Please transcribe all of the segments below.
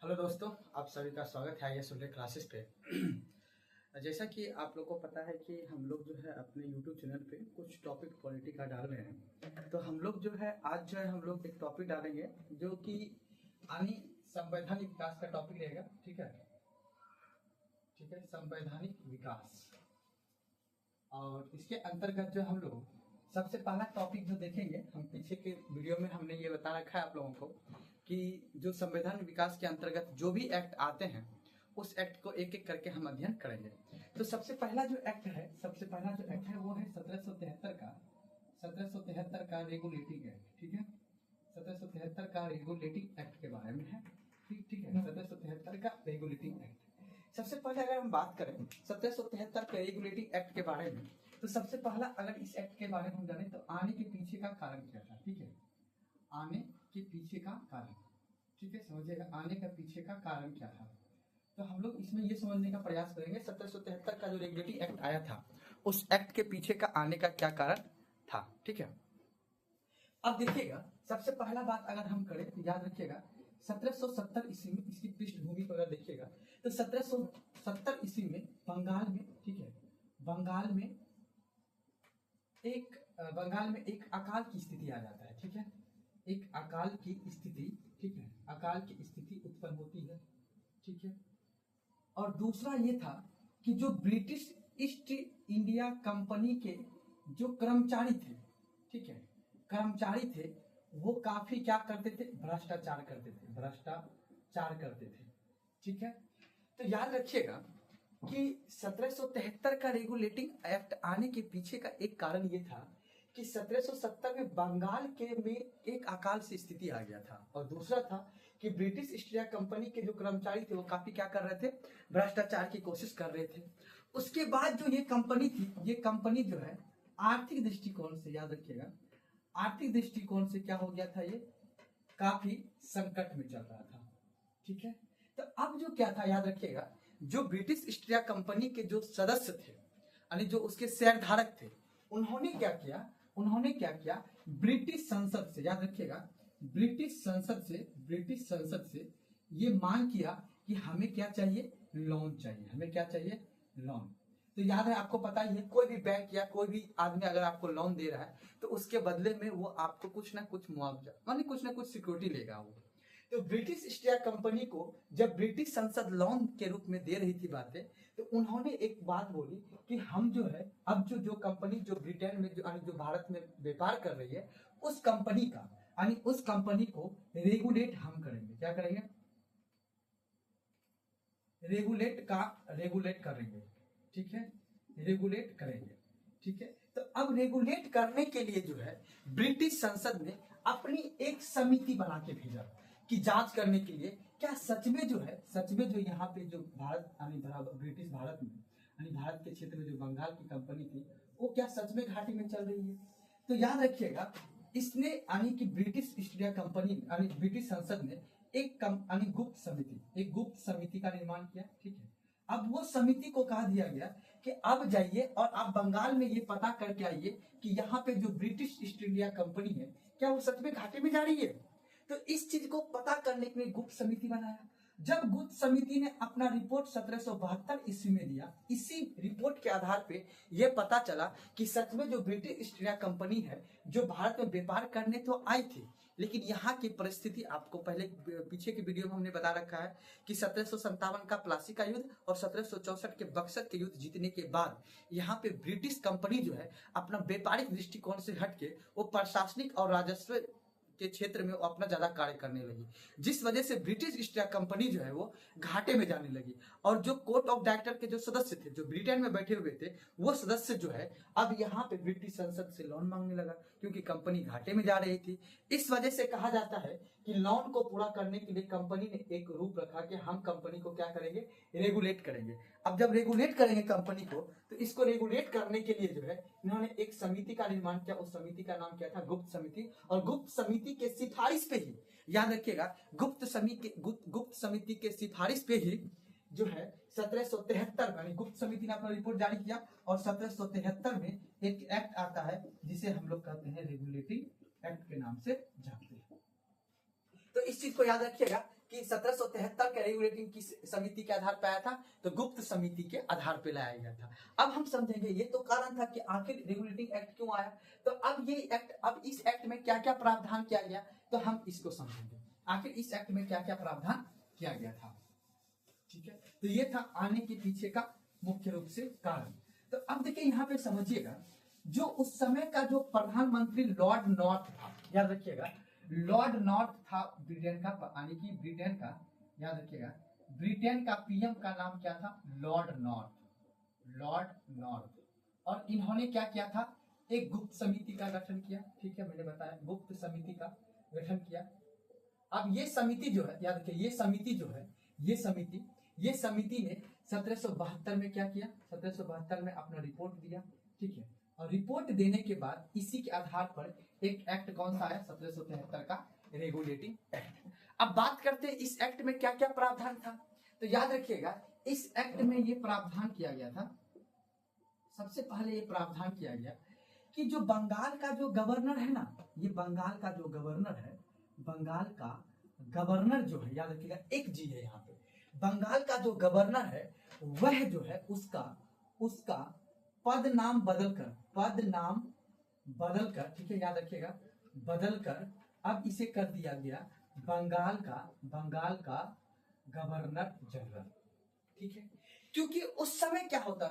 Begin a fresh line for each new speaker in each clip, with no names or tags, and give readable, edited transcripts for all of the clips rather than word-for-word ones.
Hello दोस्तों, आप सभी का स्वागत है आइए सुनने क्लासेस पे। जैसा कि आप लोग को पता है कि हम लोग जो है अपने यूट्यूब चैनल पे कुछ टॉपिक पॉलिटी का डाल रहे हैं। तो हम लोग जो है आज जो है हम लोग एक टॉपिक डालेंगे जो कि यानी संवैधानिक विकास का टॉपिक रहेगा। ठीक है, ठीक है, संवैधानिक विकास। और इसके अंतर्गत जो हम लोग सबसे पहला टॉपिक जो देखेंगे, हम पीछे के वीडियो में हमने ये बता रखा है आप लोगों को कि जो संविधान विकास के अंतर्गत जो भी एक्ट आते हैं उस एक्ट को एक एक करके हम अध्ययन करेंगे। तो सबसे पहला जो एक्ट है, सबसे पहला जो एक्ट है वो है 1773 का रेगुलेटिंग एक्ट। ठीक है, 1773 का रेगुलेटिंग एक्ट के बारे में है। ठीक है, 1773 का रेगुलेटिंग एक्ट। सबसे पहले अगर हम बात करें 1773 के रेगुलेटिंग एक्ट के बारे में, तो सबसे पहला अगर इस एक्ट के बारे में हम जाने तो आने के पीछे का कारण क्या था। ठीक है, आने के पीछे का कारण, ठीक है, समझिएगा आने का पीछे का कारण क्या था। तो हम लोग इसमें ये समझने का प्रयास करेंगे 1773 का जो रेगुलेटिंग एक्ट आया था उस एक्ट के पीछे का आने का क्या कारण था। ठीक है, अब देखिएगा सबसे पहला बात अगर हम करें तो याद रखिएगा 1770 ईस्वी में, इसकी पृष्ठभूमि को अगर देखिएगा तो 1770 ईस्वी में बंगाल में, ठीक है, बंगाल में एक अकाल की स्थिति आ जाता है। ठीक है, एक अकाल की स्थिति, ठीक है, अकाल की स्थिति उत्पन्न होती है। ठीक है, और दूसरा ये था कि जो ब्रिटिश ईस्ट इंडिया कंपनी के जो कर्मचारी थे, ठीक है, कर्मचारी थे, वो काफी क्या करते थे, भ्रष्टाचार करते थे, भ्रष्टाचार करते थे। ठीक है, तो याद रखिएगा कि 1773 का रेगुलेटिंग एक्ट आने के पीछे का एक कारण ये था कि 1770 में बंगाल के में एक अकाल से स्थिति आ गया था, और दूसरा था कि ब्रिटिश ईस्ट इंडिया कंपनी के जो कर्मचारी थे वो काफी क्या कर रहे थे, भ्रष्टाचार की कोशिश कर रहे थे। उसके बाद जो ये कंपनी थी, ये कंपनी जो है आर्थिक दृष्टिकोण से, याद रखिएगा आर्थिक दृष्टिकोण से क्या हो गया था, ये काफी संकट में चल रहा था। ठीक है, तो अब जो क्या था याद रखिएगा, जो ब्रिटिश ईस्ट इंडिया कंपनी के जो सदस्य थे यानी जो उसके शेयरधारक थे, उन्होंने क्या किया, ब्रिटिश संसद से, याद रखिएगा ब्रिटिश संसद से ये मांग किया कि हमें क्या चाहिए, लोन चाहिए, हमें क्या चाहिए, लोन। तो याद है, आपको पता ही है, कोई भी बैंक या कोई भी आदमी अगर आपको लोन दे रहा है तो उसके बदले में वो आपको कुछ ना कुछ मुआवजा माने कुछ ना कुछ सिक्योरिटी लेगा वो। तो ब्रिटिश ईस्ट इंडिया कंपनी को जब ब्रिटिश संसद लोन के रूप में दे रही थी बातें, तो उन्होंने एक बात बोली कि हम जो है अब जो कंपनी जो ब्रिटेन में जो भारत में व्यापार कर रही है उस कंपनी का उस कंपनी को रेगुलेट हम करेंगे। क्या करेंगे, रेगुलेट करेंगे। ठीक है, रेगुलेट करेंगे। ठीक है, तो अब रेगुलेट करने के लिए जो है ब्रिटिश संसद ने अपनी एक समिति बना के भेजा कि जांच करने के लिए क्या सच में जो यहाँ पे जो भारत ब्रिटिश भारत में भारत के क्षेत्र में जो बंगाल की कंपनी थी वो क्या सच में घाटी में चल रही है। तो याद रखिएगा इसने कि British east India company British संसद ने एक गुप्त समिति का निर्माण किया। ठीक है, अब वो समिति को कहा दिया गया कि अब जाइए और आप बंगाल में ये पता करके आइए कि यहाँ पे जो ब्रिटिश ईस्ट इंडिया कंपनी है क्या वो सच में घाटे में जा रही है। तो इस चीज को पता करने के लिए गुप्त समिति बनाया। जब गुप्त समिति ने अपना रिपोर्ट 1772 ईस्वी में दिया, इसी रिपोर्ट के आधार पे यह पता चला कि सच में जो ब्रिटिश ईस्ट इंडिया कंपनी है जो भारत में व्यापार करने तो आई थी, लेकिन यहाँ की परिस्थिति आपको पहले पीछे की वीडियो में हमने बता रखा है कि 1757 का प्लासी का युद्ध और 1764 के बक्सर के युद्ध जीतने के बाद यहाँ पे ब्रिटिश कंपनी जो है अपना व्यापारिक दृष्टिकोण से हटके वो प्रशासनिक और राजस्व के क्षेत्र में वो अपना ज्यादा कार्य करने लगी, जिस वजह से ब्रिटिश ईस्ट इंडिया कंपनी जो है वो घाटे में जाने लगी। और जो कोर्ट ऑफ डायरेक्टर के जो सदस्य थे जो ब्रिटेन में बैठे हुए थे वो सदस्य जो है अब यहाँ पे ब्रिटिश संसद से लोन मांगने लगा क्योंकि कंपनी घाटे में जा रही थी। इस वजह से कहा जाता है कि लोन को पूरा करने के लिए कंपनी ने एक रूप रखा कि हम कंपनी को क्या करेंगे, रेगुलेट करेंगे। अब जब रेगुलेट करेंगे कंपनी को तो इसको रेगुलेट करने के लिए जो है इन्होंने एक समिति का निर्माण किया। उस समिति का नाम क्या था, गुप्त समिति। और गुप्त समिति के सिफारिश पे ही, याद रखिएगा गुप्त समिति के सिफारिश पे ही जो है 1773 गुप्त समिति ने अपना रिपोर्ट जारी किया और 1773 में एक एक्ट आता है जिसे हम लोग कहते हैं रेगुलेटिंग एक्ट के नाम से जानते हैं। तो इस चीज को याद रखिएगा कि 1773 का रेगुलेटिंग किस समिति के आधार पर आया था, तो गुप्त समिति के आधार पर लाया गया था। अब हम समझेंगे ये तो कारण था कि आखिर रेगुलेटिंग एक्ट क्यों आया, तो अब ये एक्ट, अब इस एक्ट में क्या क्या प्रावधान किया गया, तो हम इसको समझेंगे आखिर इस एक्ट में क्या क्या प्रावधान किया गया था। ठीक है, तो ये था आने के पीछे का मुख्य रूप से कारण। तो अब देखिए यहाँ पे समझिएगा, जो उस समय का जो प्रधानमंत्री लॉर्ड नॉर्थ था, याद रखिएगा लॉर्ड नॉर्थ था ब्रिटेन का, यानी कि ब्रिटेन का, याद रखिएगा ब्रिटेन का पीएम का नाम क्या था, लॉर्ड नॉर्थ, लॉर्ड नॉर्थ। और इन्होंने क्या किया था, एक गुप्त समिति का गठन किया। ठीक है, मैंने बताया गुप्त समिति का गठन किया। अब ये समिति जो है, याद रखिए ये समिति जो है, ये समिति ने 1772 में क्या किया, 1772 में अपना रिपोर्ट दिया। ठीक है, और रिपोर्ट देने के बाद इसी के आधार पर एक एक्ट कौन सा है, 1773 का रेगुलेटिंग एक्ट। अब बात करते हैं इस एक्ट में क्या क्या प्रावधान था, तो याद रखिएगा इस एक्ट में ये प्रावधान किया गया था, सबसे पहले ये प्रावधान किया गया कि जो बंगाल का जो गवर्नर है ना, ये बंगाल का जो गवर्नर है, बंगाल का गवर्नर जो है, याद रखिएगा एक जी है यहाँ पे, बंगाल का जो गवर्नर है वह जो है उसका पद नाम बदलकर, ठीक है याद रखिएगा, बदलकर अब इसे कर दिया गया बंगाल का गवर्नर जनरल। ठीक है, क्योंकि उस समय क्या होता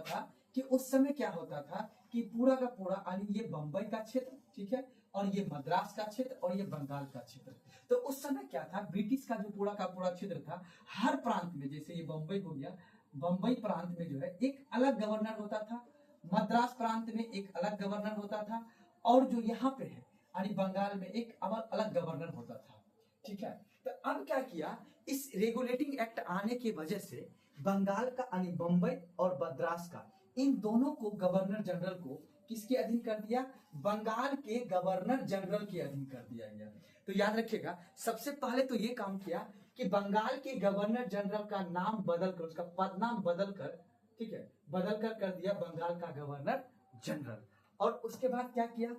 था कि पूरा का पूरा, यानी ये बंबई का क्षेत्र, ठीक है, और ये मद्रास का क्षेत्र और ये बंगाल का क्षेत्र, तो उस समय क्या था, ब्रिटिश का जो पूरा का पूरा क्षेत्र था, हर प्रांत में, जैसे ये बंबई हो गया, बंबई प्रांत में जो है एक अलग गवर्नर होता था, मद्रास प्रांत में एक अलग गवर्नर होता था, और जो यहाँ पे है यानी बंगाल में एक अलग गवर्नर होता था। ठीक है, तो अब क्या किया, इस रेगुलेटिंग एक्ट आने की वजह से बंगाल का यानी बंबई और मद्रास का, इन दोनों को गवर्नर जनरल को किसके अधीन कर दिया, बंगाल के गवर्नर जनरल के अधीन कर दिया गया। तो याद रखिएगा सबसे पहले तो ये काम किया कि बंगाल के गवर्नर जनरल का नाम बदलकर, उसका पद नाम बदलकर, ठीक है, बदलकर कर दिया बंगाल का गवर्नर जनरल। और उसके बाद क्या किया,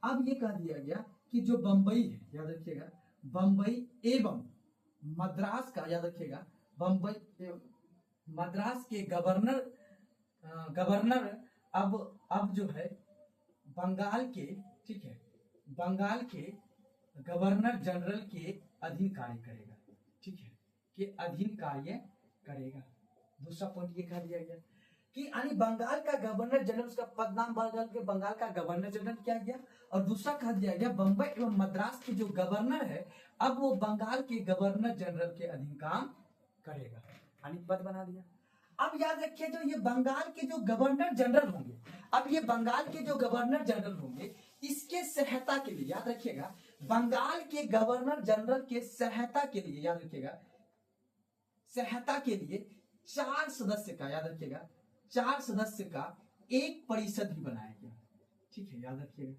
अब ये कह दिया गया कि जो बंबई है, याद रखिएगा बंबई एवं मद्रास का, याद रखिएगा बंबई मद्रास के गवर्नर अब जो है बंगाल के, ठीक है, बंगाल के गवर्नर जनरल के अधीन कार्य करेगा। ठीक है, के अधीन कार्य करेगा। दूसरा पॉइंट ये कह दिया गया कि यानी बंगाल का गवर्नर जनरल, उसका पद नाम बदल के बंगाल का गवर्नर जनरल किया गया। और दूसरा कह दिया गया बंबई एवं मद्रास के जो गवर्नर है अब वो बंगाल के गवर्नर जनरल के अधीन काम करेगा, यानी पद बना दिया। अब याद रखिए जो ये बंगाल के जो गवर्नर जनरल होंगे, अब ये बंगाल के जो गवर्नर जनरल होंगे, इसके सहायता के लिए, याद रखिएगा बंगाल के गवर्नर जनरल के सहायता के लिए, याद रखिएगा सहायता के लिए 4 सदस्य का, याद रखिएगा 4 सदस्य का एक परिषद भी बनाया गया। ठीक है, याद रखिएगा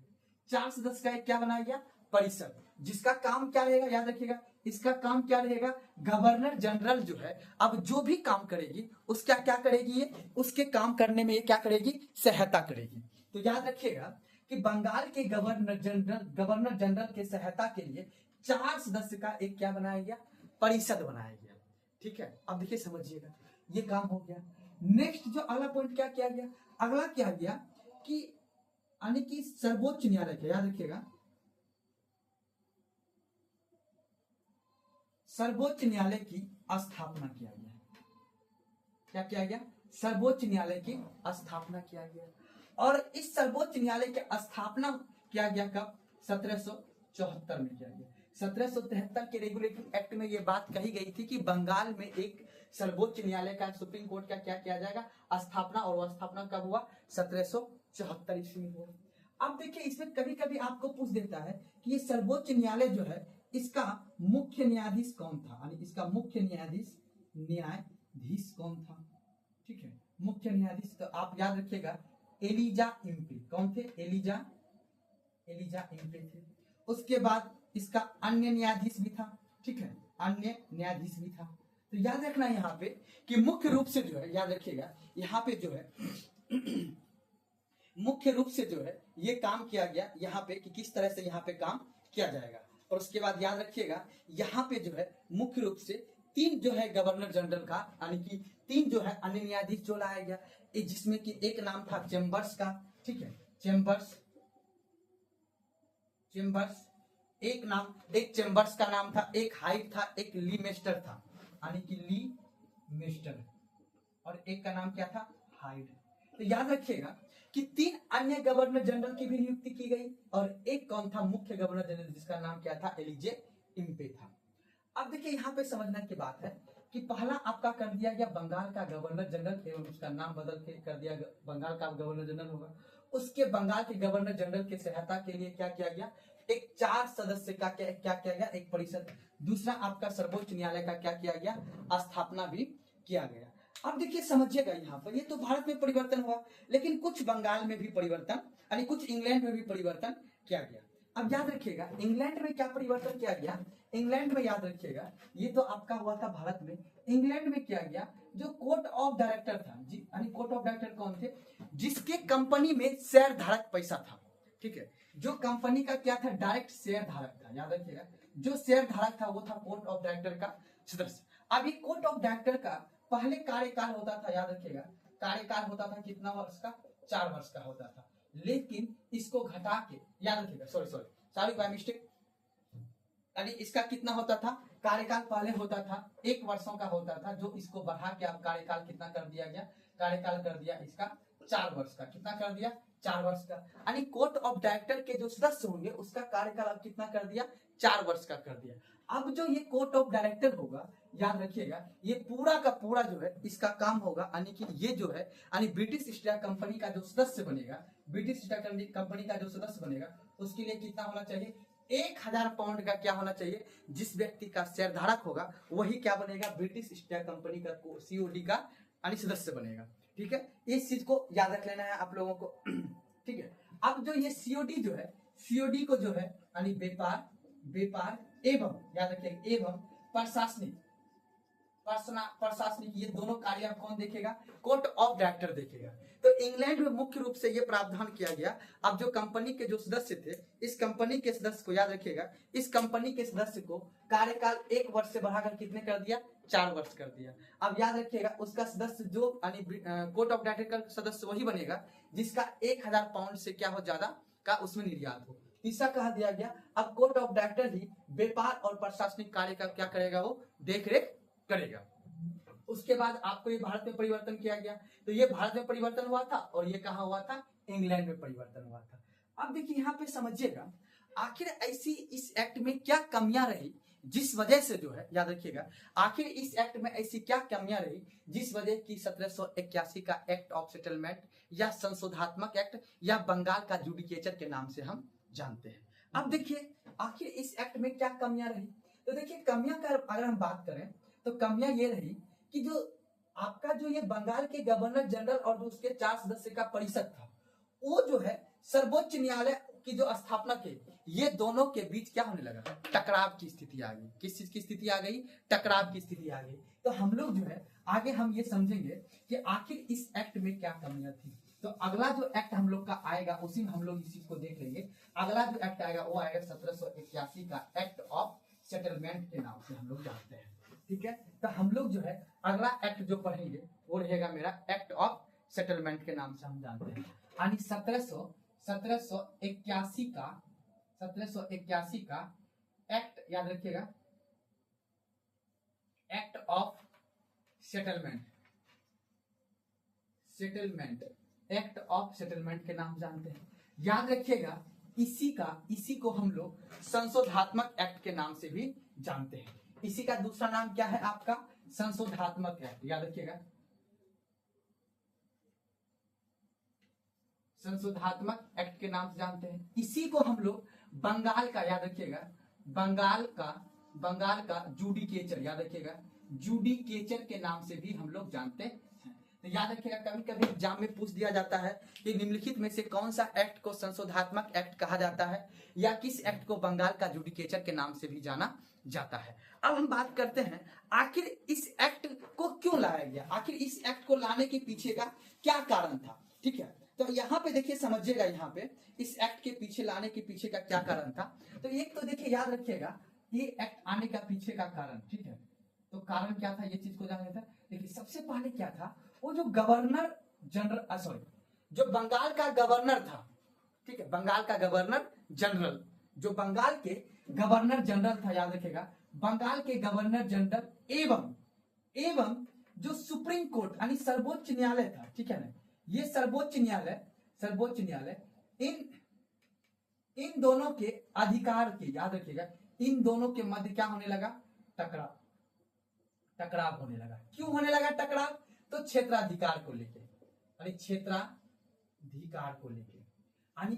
4 सदस्य का एक क्या बनाया गया, परिषद, जिसका काम क्या रहेगा, याद रखिएगा इसका काम क्या रहेगा, गवर्नर जनरल जो है अब जो भी काम करेगी उसका क्या करेगी, ये उसके काम करने में ये क्या करेगी, सहायता करेगी। तो याद रखिएगा कि बंगाल के गवर्नर जनरल के सहायता के लिए 4 सदस्य का एक क्या बनाया गया, परिषद बनाया गया। ठीक है, अब देखिए समझिएगा ये काम हो गया। नेक्स्ट जो अगला पॉइंट क्या किया गया, अगला क्या गया कि यानी कि सर्वोच्च न्यायालय के, याद रखिएगा सर्वोच्च न्यायालय की स्थापना किया गया। क्या किया गया, सर्वोच्च न्यायालय की स्थापना किया गया। और इस सर्वोच्च न्यायालय की स्थापना किया गया कब, 1774 में किया गया। 1773 के रेगुलेटिंग एक्ट में यह बात कही गई थी कि बंगाल में एक सर्वोच्च न्यायालय का, सुप्रीम कोर्ट का क्या किया जाएगा, स्थापना। और वह स्थापना कब हुआ, 1774 ईस्वी में हुआ। अब देखिए इसमें कभी कभी आपको पूछ देता है कि ये सर्वोच्च न्यायालय जो है इसका मुख्य न्यायाधीश कौन था, यानी इसका मुख्य न्यायाधीश कौन था। ठीक है, मुख्य न्यायाधीश तो आप याद रखिएगा एलिजा इम्पे, कौन थे, एलिजा इम्पे थे। उसके बाद इसका अन्य न्यायाधीश भी था। ठीक है, अन्य न्यायाधीश भी था। तो याद रखना यहाँ पे कि मुख्य रूप से जो है, याद रखिएगा यहाँ पे जो है मुख्य रूप से जो है ये काम किया गया यहाँ पे कि किस तरह से यहाँ पे काम किया जाएगा। और उसके बाद याद रखिएगा यहाँ पे जो है मुख्य रूप से तीन जो है गवर्नर जनरल का, यानी कि तीन जो है अन्य न्यायाधीश जो लाया गया, जिसमें कि एक नाम था चेम्बर्स का, ठीक है, चेम्बर्स, एक चेम्बर्स का नाम था, एक हाइड था, एक ली मेस्टर था, यानी कि ली मेस्टर, और एक का नाम क्या था, हाइड। तो याद रखिएगा कि तीन अन्य गवर्नर जनरल की भी नियुक्ति की गई, और एक कौन था, मुख्य गवर्नर जनरल, जिसका नाम क्या था, एलिजे इम्पे था। अब देखिए यहाँ पे समझने की बात है कि पहला आपका कर दिया गया बंगाल का गवर्नर जनरल, एवं उसका नाम बदल के कर दिया बंगाल का गवर्नर जनरल होगा। उसके बंगाल के गवर्नर जनरल की सहायता के लिए क्या किया गया, एक 4 सदस्य का क्या किया गया, एक परिषद। दूसरा आपका सर्वोच्च न्यायालय का क्या किया गया, स्थापना भी किया गया। अब देखिए समझिएगा यहाँ पर, ये तो भारत में परिवर्तन हुआ, लेकिन कुछ बंगाल में भी परिवर्तन, यानी कुछ इंग्लैंड में भी परिवर्तन किया गया। अब याद रखिएगा इंग्लैंड में क्या परिवर्तन किया गया, इंग्लैंड में याद रखिएगा, ये तो आपका हुआ था भारत में, इंग्लैंड में किया गया जो कोर्ट ऑफ डायरेक्टर था जी, यानी कोर्ट ऑफ डायरेक्टर कौन थे, जिसके कंपनी में शेयर धारक पैसा था, ठीक है, जो कंपनी का क्या था, डायरेक्ट शेयर धारक था। याद रखिएगा जो शेयर धारक था वो था कोर्ट ऑफ डायरेक्टर का सदस्य। अब ये कोर्ट ऑफ डायरेक्टर का पहले कार्यकाल होता था, याद रखिएगा कार्यकाल होता था कितना वर्ष का, 4 वर्ष का होता था, लेकिन इसको घटा के, याद रखिएगा सॉरी बाय मिस्टेक, यानी इसका कितना होता था, कार्यकाल पहले होता था 1 वर्षों का होता था, जो इसको बढ़ा के अब कार्यकाल कितना कर दिया गया, कार्यकाल कर दिया इसका 4 वर्ष का, कितना कर दिया, 4 वर्ष का। यानी कोर्ट ऑफ डायरेक्टर के जो सदस्य होंगे उसका कार्यकाल अब कितना कर दिया, 4 वर्ष का कर दिया। अब जो ये कोर्ट ऑफ डायरेक्टर होगा, याद रखिएगा ये पूरा का पूरा जो है इसका काम होगा, यानी कि ये जो है यानी ब्रिटिश ईस्ट इंडिया कंपनी का जो सदस्य बनेगा, ब्रिटिश ईस्ट इंडिया कंपनी का जो सदस्य बनेगा उसके लिए कितना होना चाहिए, 1000 पाउंड का क्या होना चाहिए, जिस व्यक्ति का शेयर धारक होगा वही क्या बनेगा, ब्रिटिश ईस्ट इंडिया कंपनी का सीओडी का यानी सदस्य बनेगा। ठीक है, इस चीज को याद रख लेना है आप लोगों को। ठीक है, अब जो ये सीओडी जो है, सीओडी को जो है यानी व्यापार एवं, याद रखिए एवं प्रशासनिक ये दोनों कार्य आप कौन देखेगा, कोर्ट ऑफ डायरेक्टर देखेगा। तो इंग्लैंड में मुख्य रूप से ये प्रावधान किया गया। अब जो कंपनी के जो सदस्य थे, इस कंपनी के सदस्य को याद रखिएगा, इस कंपनी के सदस्य को कार्यकाल 1 वर्ष से बढ़ाकर कितने कर दिया, 4 वर्ष कर दिया। अब याद रखिएगा उसका सदस्य जो यानी कोर्ट ऑफ डायरेक्टर का सदस्य वही बनेगा जिसका 1000 पाउंड से क्या हो ज्यादा का उसमें निर्यात हो। तीसरा कहा दिया गया, अब कोर्ट ऑफ डायरेक्टर ही व्यापार और प्रशासनिक कार्य का क्या करेगा, वो देख रेख करेगा। उसके बाद आपको ये भारत में परिवर्तन किया गया, तो ये भारत में परिवर्तन हुआ था और ये कहाँ हुआ था, इंग्लैंड में परिवर्तन हुआ था। अब देखिए यहाँ पे समझिएगा आखिर ऐसी इस एक्ट में क्या कमियां रही जिस वजह से जो है, याद रखिएगा आखिर इस एक्ट में ऐसी क्या कमियां रही जिस वजह की 1781 का एक्ट ऑफ सेटलमेंट या संशोधात्मक एक्ट या बंगाल का जुडिकेचर के नाम से हम जानते हैं। अब देखिए आखिर इस एक्ट में क्या कमियां रही, तो देखिए कमियां का अगर हम बात करें तो कमियां ये रही कि जो आपका जो ये बंगाल के गवर्नर जनरल और जो उसके 4 सदस्य का परिषद था, वो जो है सर्वोच्च न्यायालय की जो स्थापना के, ये दोनों के बीच क्या होने लगा, टकराव की स्थिति आ गई। किस चीज की स्थिति आ गई, टकराव की स्थिति आ गई। तो हम लोग जो है आगे हम ये समझेंगे कि आखिर इस एक्ट में क्या कमियां थी। तो अगला जो एक्ट हम लोग का आएगा उसी में हम लोग इस चीज को देख लेंगे। अगला जो एक्ट आएगा वो आएगा 1781 का एक्ट ऑफ सेटलमेंट के नाम से हम लोग जानते हैं। ठीक है, तो हम लोग जो है अगला एक्ट जो पढ़ेंगे वो रहेगा मेरा एक्ट ऑफ सेटलमेंट के नाम से हम जानते हैं। यानी 1781 का एक्ट, याद रखिएगा act of settlement act of settlement के नाम जानते हैं। याद रखिएगा इसी को हम लोग संशोधात्मक एक्ट के नाम से भी जानते हैं। इसी का दूसरा नाम क्या है आपका, संशोधात्मक एक्ट। याद रखिएगा संशोधात्मक एक्ट के नाम से जानते हैं। इसी को हम लोग बंगाल का, याद रखिएगा बंगाल का जुडिकेचर, याद रखिएगा जुडिकेचर के नाम से भी हम लोग जानते हैं। तो याद रखिएगा कभी कभी एग्जाम में पूछ दिया जाता है कि निम्नलिखित में से कौन सा एक्ट को संशोधात्मक एक्ट कहा जाता है या किस एक्ट को बंगाल का जुडिकेचर के नाम से भी जाना जाता है। अब हम बात करते हैं आखिर इस एक्ट को क्यों लाया गया, आखिर इस एक्ट को लाने के पीछे का क्या कारण था। ठीक है, तो यहाँ पे देखिए समझिएगा, यहाँ पे इस एक्ट के पीछे लाने के पीछे का क्या कारण था। तो एक तो देखिए याद रखिएगा ये एक्ट आने का पीछे का कारण, ठीक है, तो कारण क्या था, ये चीज को जान लेते हैं। देखिए सबसे पहले क्या था, वो जो गवर्नर जनरल, सॉरी, जो बंगाल का गवर्नर था, ठीक है, बंगाल का गवर्नर जनरल, जो बंगाल के गवर्नर जनरल था, याद रखेगा, बंगाल के गवर्नर जनरल एवं एवं जो सुप्रीम कोर्ट यानी सर्वोच्च न्यायालय था, ठीक है ना, ये सर्वोच्च न्यायालय इन दोनों के अधिकार के, याद रखिएगा, इन दोनों के मध्य क्या होने लगा, टकराव होने लगा। क्यों होने लगा टकराव, तो क्षेत्राधिकार को लेके, यानी क्षेत्राधिकार को लेके, यानी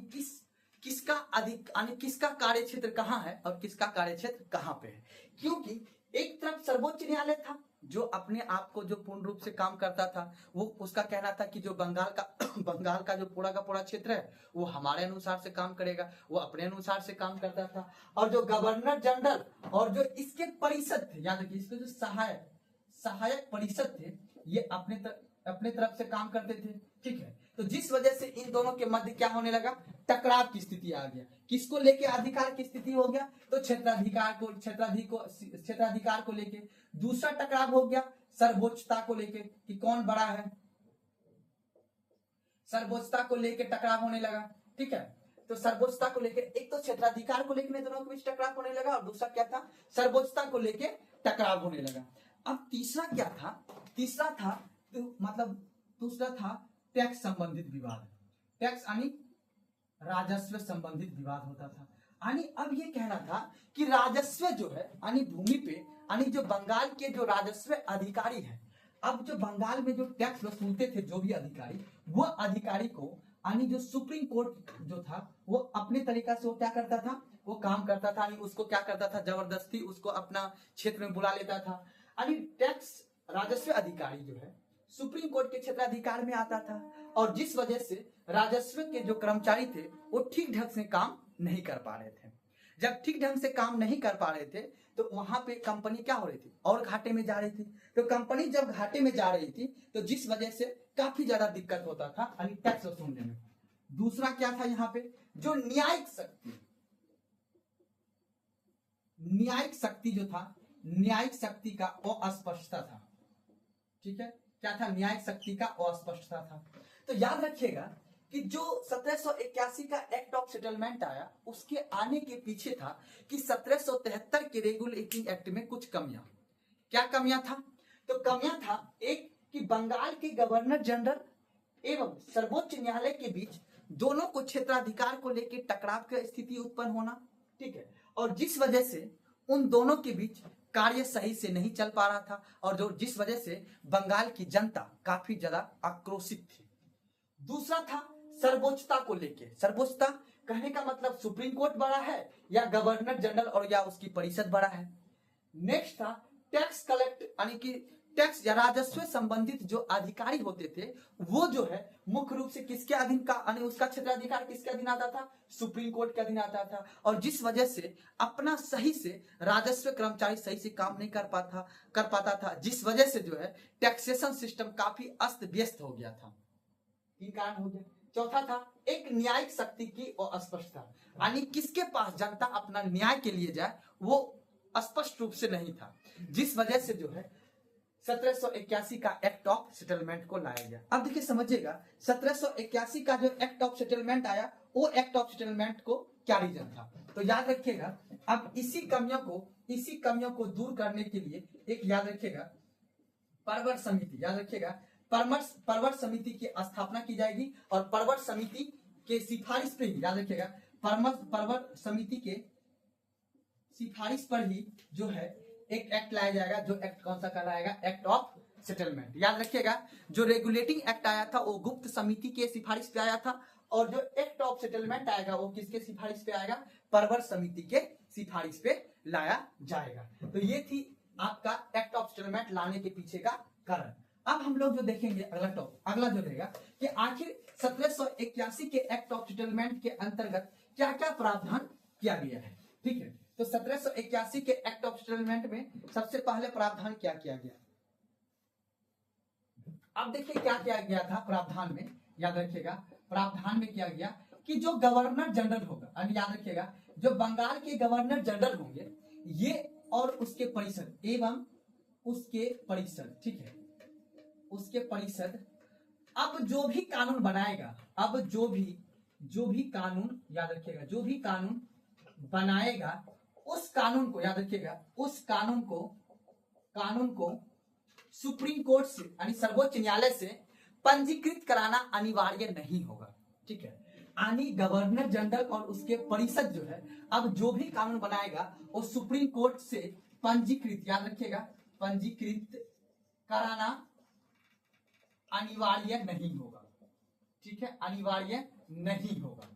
किसका अधिक, यानी किसका कार्य क्षेत्र कहां है और किसका कार्य क्षेत्र कहां पे है। क्योंकि एक तरफ सर्वोच्च न्यायालय था जो अपने आप को जो पूर्ण रूप से काम करता था, वो उसका कहना था कि जो बंगाल का जो पूरा का पूरा क्षेत्र है वो हमारे अनुसार से काम करेगा, वो अपने अनुसार से काम करता था। और जो गवर्नर जनरल और जो इसके परिषद थे, याद रखिए, इसके जो सहायक परिषद थे, ये अपने तरफ से काम करते थे, ठीक है। तो जिस वजह से इन दोनों के मध्य क्या होने लगा, टकराव की स्थिति आ गया। किसको लेके अधिकार की स्थिति हो गया, तो क्षेत्राधिकार को लेके। दूसरा टकराव हो गया सर्वोच्चता को लेके कि कौन बड़ा है, सर्वोच्चता को लेके टकराव होने लगा, ठीक है। तो सर्वोच्चता को लेके, एक तो क्षेत्राधिकार को लेकर दोनों के बीच टकराव होने लगा और दूसरा क्या था, सर्वोच्चता को लेके टकराव होने लगा। अब तीसरा क्या था, तीसरा था टैक्स संबंधित विवाद, टैक्स यानी राजस्व संबंधित विवाद होता था। यानी अब ये कहना था कि राजस्व जो है, यानी भूमि पे, यानी जो बंगाल के जो राजस्व अधिकारी है, अब जो बंगाल में जो टैक्स वसूलते थे जो भी अधिकारी, वो अधिकारी को, यानी जो सुप्रीम कोर्ट जो था, वो अपने तरीका से वो क्या करता था, वो काम करता था, यानी उसको क्या करता था, जबरदस्ती उसको अपना क्षेत्र में बुला लेता था। यानी टैक्स राजस्व अधिकारी जो है सुप्रीम कोर्ट के क्षेत्राधिकार में आता था, और जिस वजह से राजस्व के जो कर्मचारी थे वो ठीक ढंग से काम नहीं कर पा रहे थे। जब ठीक ढंग से काम नहीं कर पा रहे थे तो वहां पे कंपनी क्या हो रही थी, और घाटे में जा रही थी। तो कंपनी जब घाटे में जा रही थी तो जिस वजह से काफी ज्यादा दिक्कत होता था यानी टैक्स वसूलने में। दूसरा क्या था, यहाँ पे जो न्यायिक शक्ति जो था, न्यायिक शक्ति का अस्पष्टता था, ठीक है। क्या था, न्यायिक शक्ति का अस्पष्टता था। तो याद रखिएगा कि जो 1781 का एक्ट ऑफ सेटलमेंट आया, उसके आने के पीछे था कि 1773 के रेगुलेटिंग एक्ट में कुछ कमियां, क्या कमियां था, तो कमियां था एक कि बंगाल के गवर्नर जनरल एवं सर्वोच्च न्यायालय के बीच दोनों को क्षेत्राधिकार को लेकर टकराव की स्थिति उत्पन्न होना, ठीक है, और जिस वजह से उन दोनों के बीच कार्य सही से नहीं चल पा रहा था, और जो जिस वजह से बंगाल की जनता काफी ज्यादा आक्रोशित थी। दूसरा था सर्वोच्चता को लेके, सर्वोच्चता कहने का मतलब सुप्रीम कोर्ट बड़ा है या गवर्नर जनरल और या उसकी परिषद बड़ा है। नेक्स्ट था टैक्स कलेक्ट, यानी कि टैक्स या राजस्व संबंधित जो अधिकारी होते थे वो जो है मुख्य रूप से किसके अधीन का, यानी उसका क्षेत्राधिकार किसके अधीन आता था, सुप्रीम कोर्ट के अधीन आता था, और जिस वजह से अपना सही से राजस्व कर्मचारी सही से काम नहीं कर पाता था, जिस वजह से जो है टैक्सेशन सिस्टम काफी अस्त व्यस्त हो गया था। तीन कारण हो गया। चौथा था एक न्यायिक शक्ति की अस्पष्टता, यानी किसके पास जनता अपना न्याय के लिए जाए वो स्पष्ट रूप से नहीं था, जिस वजह से जो है 1781 का एक्ट ऑफ सेटलमेंट को लाया गया। अब देखिए समझिएगा, 1781 का जो एक्ट ऑफ सेटलमेंट आया, वो एक्ट ऑफ सेटलमेंट को क्या रीजन था, तो याद रखिएगा। अब इसी कमियों को दूर करने के लिए एक याद रखिएगा परवर समिति, याद रखिएगा परवर समिति की स्थापना की जाएगी, और परवर समिति के सिफारिश पे ही, याद रखिएगा, परवर समिति के सिफारिश पर ही जो है एक एक्ट लाया जाएगा, जो एक्ट कौन सा कहलाएगा, एक्ट ऑफ सेटलमेंट। याद रखिएगा जो रेगुलेटिंग एक्ट आया था वो गुप्त समिति के सिफारिश पे आया था, और जो एक्ट ऑफ सेटलमेंट आएगा वो किसके सिफारिश पे आएगा, परवर समिति के सिफारिश पे लाया जाएगा। तो ये थी आपका एक्ट ऑफ सेटलमेंट लाने के पीछे का कारण। अब हम लोग जो देखेंगे अगला जो रहेगा कि आखिर 1781 के एक्ट ऑफ सेटलमेंट के अंतर्गत क्या क्या प्रावधान किया गया है, ठीक है। तो 1781 के एक्ट ऑफ सेटलमेंट में सबसे पहले प्रावधान क्या किया गया, अब देखिए क्या किया गया था प्रावधान में, याद रखिएगा प्रावधान में किया गया कि जो गवर्नर जनरल होगा, याद रखिएगा जो बंगाल के गवर्नर जनरल होंगे ये और उसके परिषद उसके परिषद, ठीक है, उसके परिषद अब जो भी कानून बनाएगा, अब जो भी कानून, याद रखिएगा, जो भी कानून बनाएगा उस कानून को, याद रखिएगा, उस कानून को सुप्रीम कोर्ट से यानी सर्वोच्च न्यायालय से पंजीकृत कराना अनिवार्य नहीं होगा, ठीक है। यानी गवर्नर जनरल और उसके परिषद जो है, अब जो भी कानून बनाएगा वो सुप्रीम कोर्ट से पंजीकृत, याद रखिएगा, पंजीकृत कराना अनिवार्य नहीं होगा, ठीक है, अनिवार्य नहीं होगा।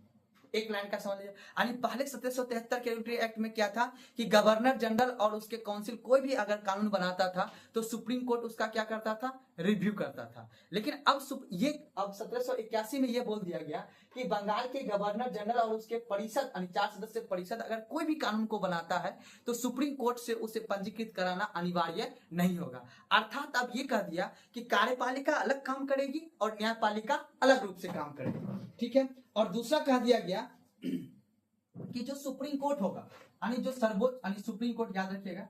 एक लाइन का समझ लीजिए। यानी पहले 1773 के यूनिटरी एक्ट में क्या था कि गवर्नर जनरल और उसके काउंसिल कोई भी अगर कानून बनाता था तो सुप्रीम कोर्ट उसका क्या करता था, रिव्यू करता था। लेकिन अब 1781 में यह बोल दिया गया कि बंगाल के गवर्नर जनरल और उसके परिषद, 4 सदस्य परिषद अगर कोई भी कानून को बनाता है तो सुप्रीम कोर्ट से उसे पंजीकृत कराना अनिवार्य नहीं होगा। अर्थात अब ये कह दिया कि कार्यपालिका अलग काम करेगी और न्यायपालिका अलग रूप से काम करेगी, ठीक है। और दूसरा कह दिया गया कि जो सुप्रीम कोर्ट होगा, यानी जो सर्वोच्च, यानी सुप्रीम कोर्ट, याद रखिएगा,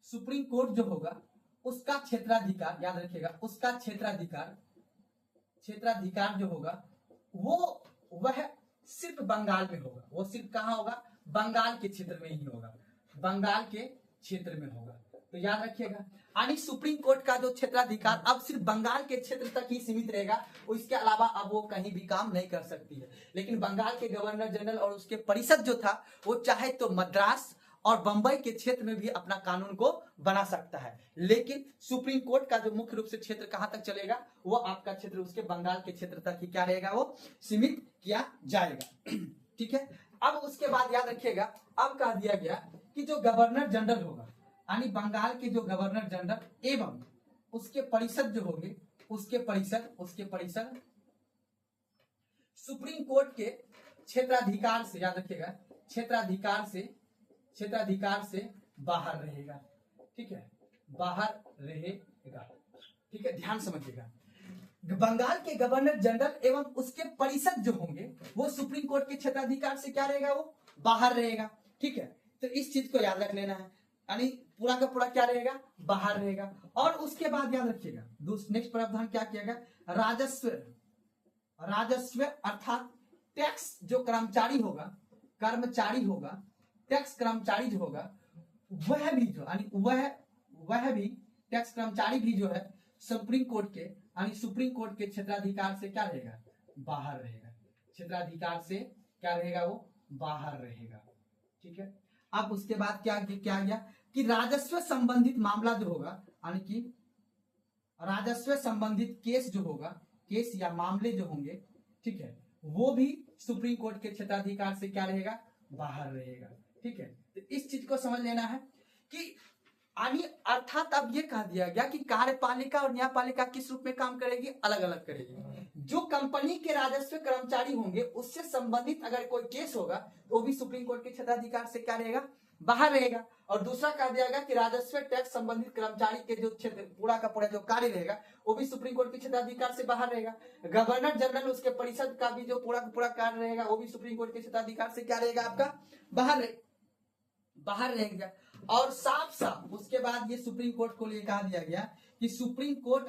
सुप्रीम कोर्ट जो होगा उसका क्षेत्राधिकार, याद रखिएगा, उसका क्षेत्राधिकार जो होगा वह सिर्फ बंगाल में होगा। वो सिर्फ कहां होगा, बंगाल के क्षेत्र में ही होगा, बंगाल के क्षेत्र में होगा। तो याद रखिएगा, यानी सुप्रीम कोर्ट का जो क्षेत्राधिकार अब सिर्फ बंगाल के क्षेत्र तक ही सीमित रहेगा, इसके अलावा अब वो कहीं भी काम नहीं कर सकती है। लेकिन बंगाल के गवर्नर जनरल और उसके परिषद जो था वो चाहे तो मद्रास और बंबई के क्षेत्र में भी अपना कानून को बना सकता है। लेकिन सुप्रीम कोर्ट का जो मुख्य रूप से क्षेत्र कहां तक चलेगा, वो आपका क्षेत्र उसके बंगाल के क्षेत्र तक ही क्या रहेगा, वो सीमित किया जाएगा, ठीक है। अब उसके बाद याद रखिएगा, अब कह दिया गया कि जो गवर्नर जनरल होगा, यानी बंगाल के जो गवर्नर जनरल एवं उसके परिषद जो होंगे, उसके परिषद सुप्रीम कोर्ट के क्षेत्राधिकार से, याद रखिएगा, क्षेत्राधिकार से बाहर रहेगा, ठीक है, बाहर रहेगा, ठीक है। ध्यान समझिएगा, बंगाल के गवर्नर जनरल एवं उसके परिषद जो होंगे वो सुप्रीम कोर्ट के क्षेत्राधिकार से क्या रहेगा, वो बाहर रहेगा, ठीक है। तो इस चीज को याद रख लेना है, यानी पूरा का पूरा क्या रहेगा, बाहर रहेगा। और उसके बाद याद रखिएगा, नेक्स्ट प्रावधान क्या किया गया, राजस्व अर्थात टैक्स जो कर्मचारी होगा, टैक्स कर्मचारी जो होगा वह भी जो, यानी वह भी टैक्स कर्मचारी भी जो है सुप्रीम कोर्ट के, यानी सुप्रीम कोर्ट के क्षेत्राधिकार से क्या रहेगा, बाहर रहेगा, क्षेत्राधिकार से क्या रहेगा, वो बाहर रहेगा, ठीक है। अब उसके बाद क्या गया कि राजस्व संबंधित मामला जो होगा, यानी कि राजस्व संबंधित केस जो होगा, केस या मामले जो होंगे, ठीक है, वो भी सुप्रीम कोर्ट के क्षेत्राधिकार से क्या रहेगा, बाहर रहेगा, ठीक है। तो इस चीज को समझ लेना है कि अर्थात अब ये कह दिया गया कि कार्यपालिका और न्यायपालिका किस रूप में काम करेगी, अलग अलग करेगी। जो कंपनी के राजस्व कर्मचारी होंगे उससे संबंधित अगर कोई केस होगा तो वो भी सुप्रीम कोर्ट के क्षेत्राधिकार से क्या रहेगा, बाहर रहेगा। और दूसरा कह दिया गया कि राजस्व टैक्स संबंधित कर्मचारी के जो क्षेत्र पूरा का पूरा जो कार्य रहेगा वो भी सुप्रीम कोर्ट के क्षेत्राधिकार से बाहर रहेगा। गवर्नर जनरल उसके परिषद का भी जो पूरा का पूरा कार्य रहेगा वो भी सुप्रीम कोर्ट के क्षेत्राधिकार से क्या रहेगा, आपका बाहर रहेगा। और साफ साफ उसके बाद ये सुप्रीम कोर्ट को लिए कहा दिया गया कि सुप्रीम कोर्ट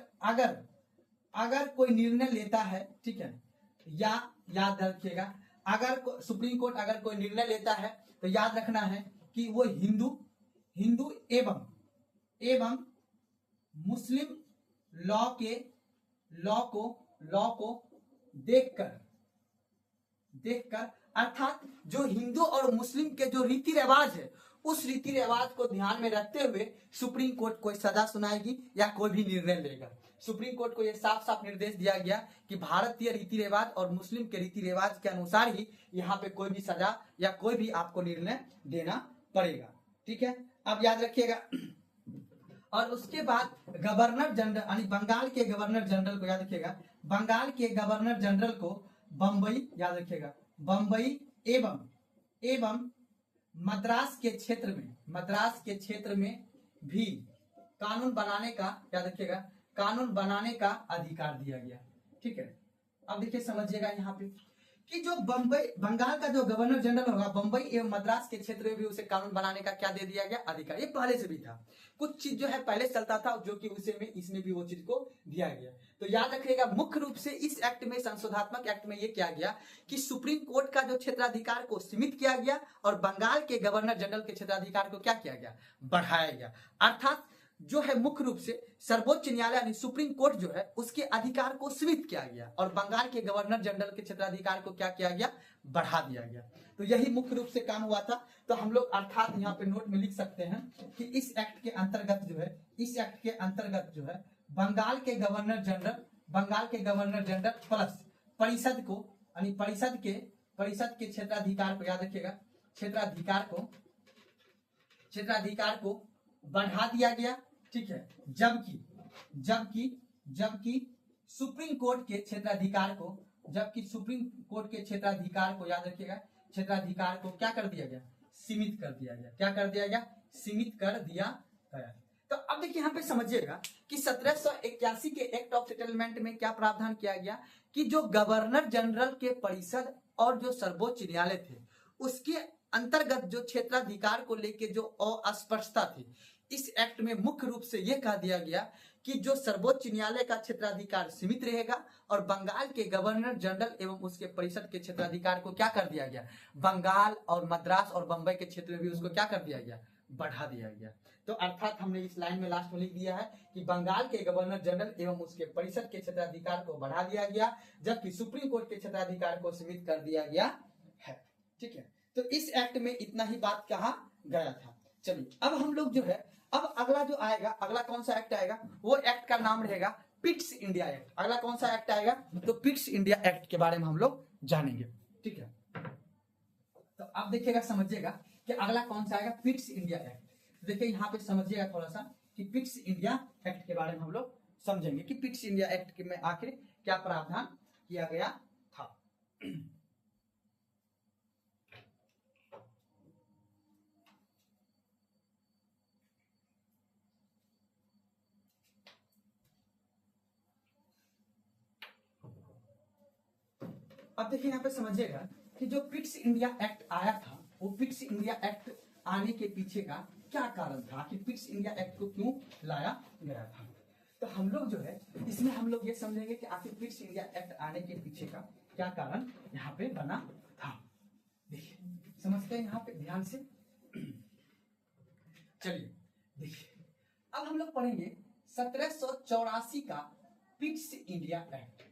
अगर कोई निर्णय लेता है, ठीक है, या याद रखिएगा, अगर सुप्रीम कोर्ट अगर कोई निर्णय लेता है तो याद रखना है कि वो हिंदू एवं मुस्लिम लॉ को देखकर अर्थात जो हिंदू और मुस्लिम के जो रीति रिवाज है उस रीति रिवाज को ध्यान में रखते हुए सुप्रीम कोर्ट कोई सजा सुनाएगी या कोई भी निर्णय लेगा। सुप्रीम कोर्ट को यह साफ साफ निर्देश दिया गया कि भारतीय रीति रिवाज और मुस्लिम के रीति रिवाज के अनुसार ही यहाँ पे कोई भी सजा या कोई भी आपको निर्णय देना पड़ेगा, ठीक है। अब याद रखिएगा, और उसके बाद गवर्नर जनरल यानी बंगाल के गवर्नर जनरल को याद रखिएगा, बंगाल के गवर्नर जनरल को बंबई, याद रखिएगा, बंबई एवं मद्रास के क्षेत्र में भी कानून बनाने का, याद रखिएगा, कानून बनाने का अधिकार दिया गया, ठीक है। अब देखिए समझिएगा यहाँ पे कि जो बंबई बंगाल का जो गवर्नर जनरल होगा, बंबई एवं मद्रास के क्षेत्र में भी उसे कानून बनाने का क्या दे दिया गया, अधिकार। ये पहले से भी था, कुछ चीज जो है पहले चलता था जो कि उसे में इसमें भी वो चीज को दिया गया। तो याद रखिएगा, मुख्य रूप से इस एक्ट में, संशोधात्मक एक्ट में ये किया गया कि सुप्रीम कोर्ट का जो क्षेत्राधिकार को सीमित किया गया और बंगाल के गवर्नर जनरल के क्षेत्राधिकार को क्या किया गया, बढ़ाया गया। अर्थात जो है मुख्य रूप से सर्वोच्च न्यायालय यानी सुप्रीम कोर्ट जो है उसके अधिकार को सीमित किया गया और बंगाल के गवर्नर जनरल के क्षेत्राधिकार को क्या किया गया, बढ़ा दिया गया। तो यही मुख्य रूप से काम हुआ था। तो हम लोग अर्थात यहाँ पे नोट में लिख सकते हैं कि इस एक्ट के अंतर्गत जो है, इस एक्ट के अंतर्गत जो है बंगाल के गवर्नर जनरल प्लस परिषद को, यानी परिषद के क्षेत्राधिकार को, याद रखिएगा, क्षेत्राधिकार को बढ़ा दिया गया। ठीक है, जबकि सुप्रीम कोर्ट के क्षेत्राधिकार को, याद रखिएगा, क्षेत्राधिकार को क्या कर दिया गया, सीमित कर दिया गया। क्या कर दिया गया, सीमित कर दिया गया। तो अब देखिए यहाँ पे समझिएगा कि 1781 के एक्ट ऑफ सेटलमेंट में क्या प्रावधान किया गया कि जो गवर्नर जनरल के परिषद और जो सर्वोच्च न्यायालय थे उसके अंतर्गत जो क्षेत्राधिकार को लेके जो अस्पष्टता थी, इस एक्ट में मुख्य रूप से यह कहा दिया गया कि जो सर्वोच्च न्यायालय का क्षेत्राधिकार सीमित रहेगा और बंगाल के गवर्नर जनरल एवं उसके परिषद के क्षेत्राधिकार को क्या कर दिया गया, बंगाल और मद्रास और बंबई के क्षेत्र में भी उसको क्या कर दिया गया, बढ़ा दिया गया। तो अर्थात हमने इस लाइन में लास्ट में लिख दिया है कि बंगाल के गवर्नर जनरल एवं उसके परिषद के क्षेत्राधिकार को बढ़ा दिया गया, जबकि सुप्रीम कोर्ट के क्षेत्राधिकार को सीमित कर दिया गया है। ठीक है, तो इस एक्ट में इतना ही बात कहा गया था। चलिए अब हम लोग जो है, अब अगला जो आएगा, अगला कौन सा एक्ट आएगा, वो एक्ट का नाम रहेगा पिट्स इंडिया एक्ट। अगला कौन सा एक्ट आएगा, तो पिट्स इंडिया एक्ट के बारे में हम लोग जानेंगे। ठीक है, तो आप देखिएगा, समझिएगा कि अगला कौन सा आएगा, पिट्स इंडिया एक्ट। देखिए यहाँ पे समझिएगा थोड़ा सा कि पिट्स इंडिया एक्ट के बारे में हम लोग समझेंगे कि पिट्स इंडिया एक्ट में आखिर क्या प्रावधान किया गया था। अब देखिए यहाँ पे समझिएगा कि जो पिट्स इंडिया एक्ट आया था, वो पिट्स इंडिया एक्ट आने के पीछे का क्या कारण था, कि पिट्स इंडिया एक्ट को क्यों लाया गया था। तो हम लोग जो है इसमें हम लोग ये समझेंगे कि आखिर पिट्स इंडिया एक्ट आने के पीछे का क्या कारण यहाँ पे बना था। देखिए समझते हैं यहाँ पे ध्यान से। चलिए देखिए, अब हम लोग पढ़ेंगे 1784 का Pitt's India act.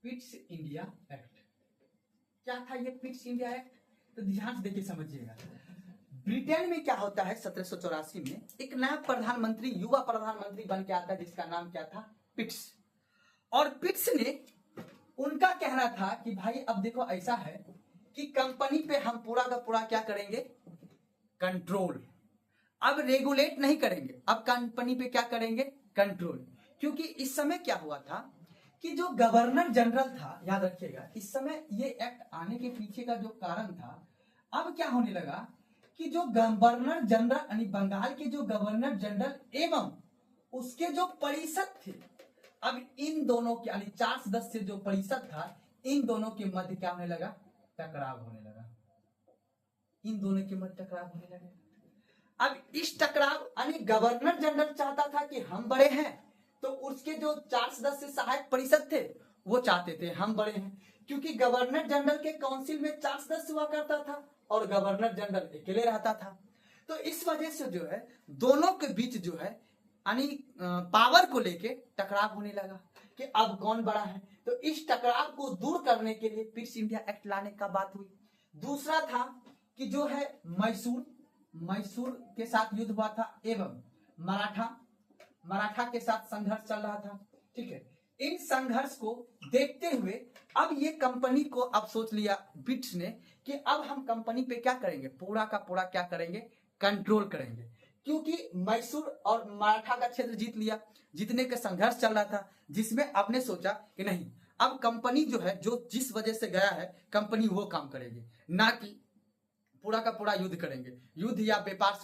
Pitt's India act क्या था, ये पिट्स इंडिया एक्ट? तो ध्यान से देखिए, समझिएगा। ब्रिटेन में क्या होता है, 1784 में एक नया प्रधानमंत्री, युवा प्रधानमंत्री बन के आता है, जिसका नाम क्या था, पिट्स। और पिट्स ने, उनका कहना था कि भाई अब देखो ऐसा है कि कंपनी पे हम पूरा का पूरा क्या करेंगे, कंट्रोल। अब रेगुलेट नहीं करेंगे, अब कंपनी पे क्या करेंगे, कंट्रोल। क्योंकि इस समय क्या हुआ था कि जो गवर्नर जनरल था, याद रखिएगा, इस समय ये एक्ट आने के पीछे का जो कारण था, अब क्या होने लगा कि जो गवर्नर जनरल यानी बंगाल के जो गवर्नर जनरल एवं उसके जो परिषद थे, अब इन दोनों के यानी 4 सदस्य जो परिषद था, इन दोनों के मध्य क्या होने लगा, टकराव होने लगा। इन दोनों के मध्य टकराव होने लगा। अब इस टकराव यानी गवर्नर जनरल चाहता था कि हम बड़े हैं, तो उसके जो 4 सदस्य सहायक परिषद थे वो चाहते थे हम बड़े हैं, क्योंकि गवर्नर जनरल के काउंसिल में 4 सदस्य हुआ करता था और गवर्नर जनरल अकेले रहता था। तो इस वजह से जो है दोनों के बीच जो है यानी पावर को लेके टकराव होने लगा कि अब कौन बड़ा है। तो इस टकराव को दूर करने के लिए पिट्स इंडिया एक्ट लाने का बात हुई। दूसरा था कि जो है मैसूर के साथ युद्ध हुआ था एवं मराठा के साथ संघर्ष चल रहा था। ठीक है, इन संघर्ष को देखते हुए अब ये कंपनी को अब सोच लिया पिट्स ने कि अब हम कंपनी पे क्या करेंगे, पूरा का पूरा क्या करेंगे, कंट्रोल करेंगे। क्योंकि मैसूर और मराठा का क्षेत्र जीत लिया, जीतने का संघर्ष चल रहा था, जिसमें आपने सोचा कि नहीं अब कंपनी जो है, जो जिस वजह से गया है कंपनी वो काम करेगी, ना कि पूरा का पूरा युद्ध करेंगे। युद्ध या व्यापार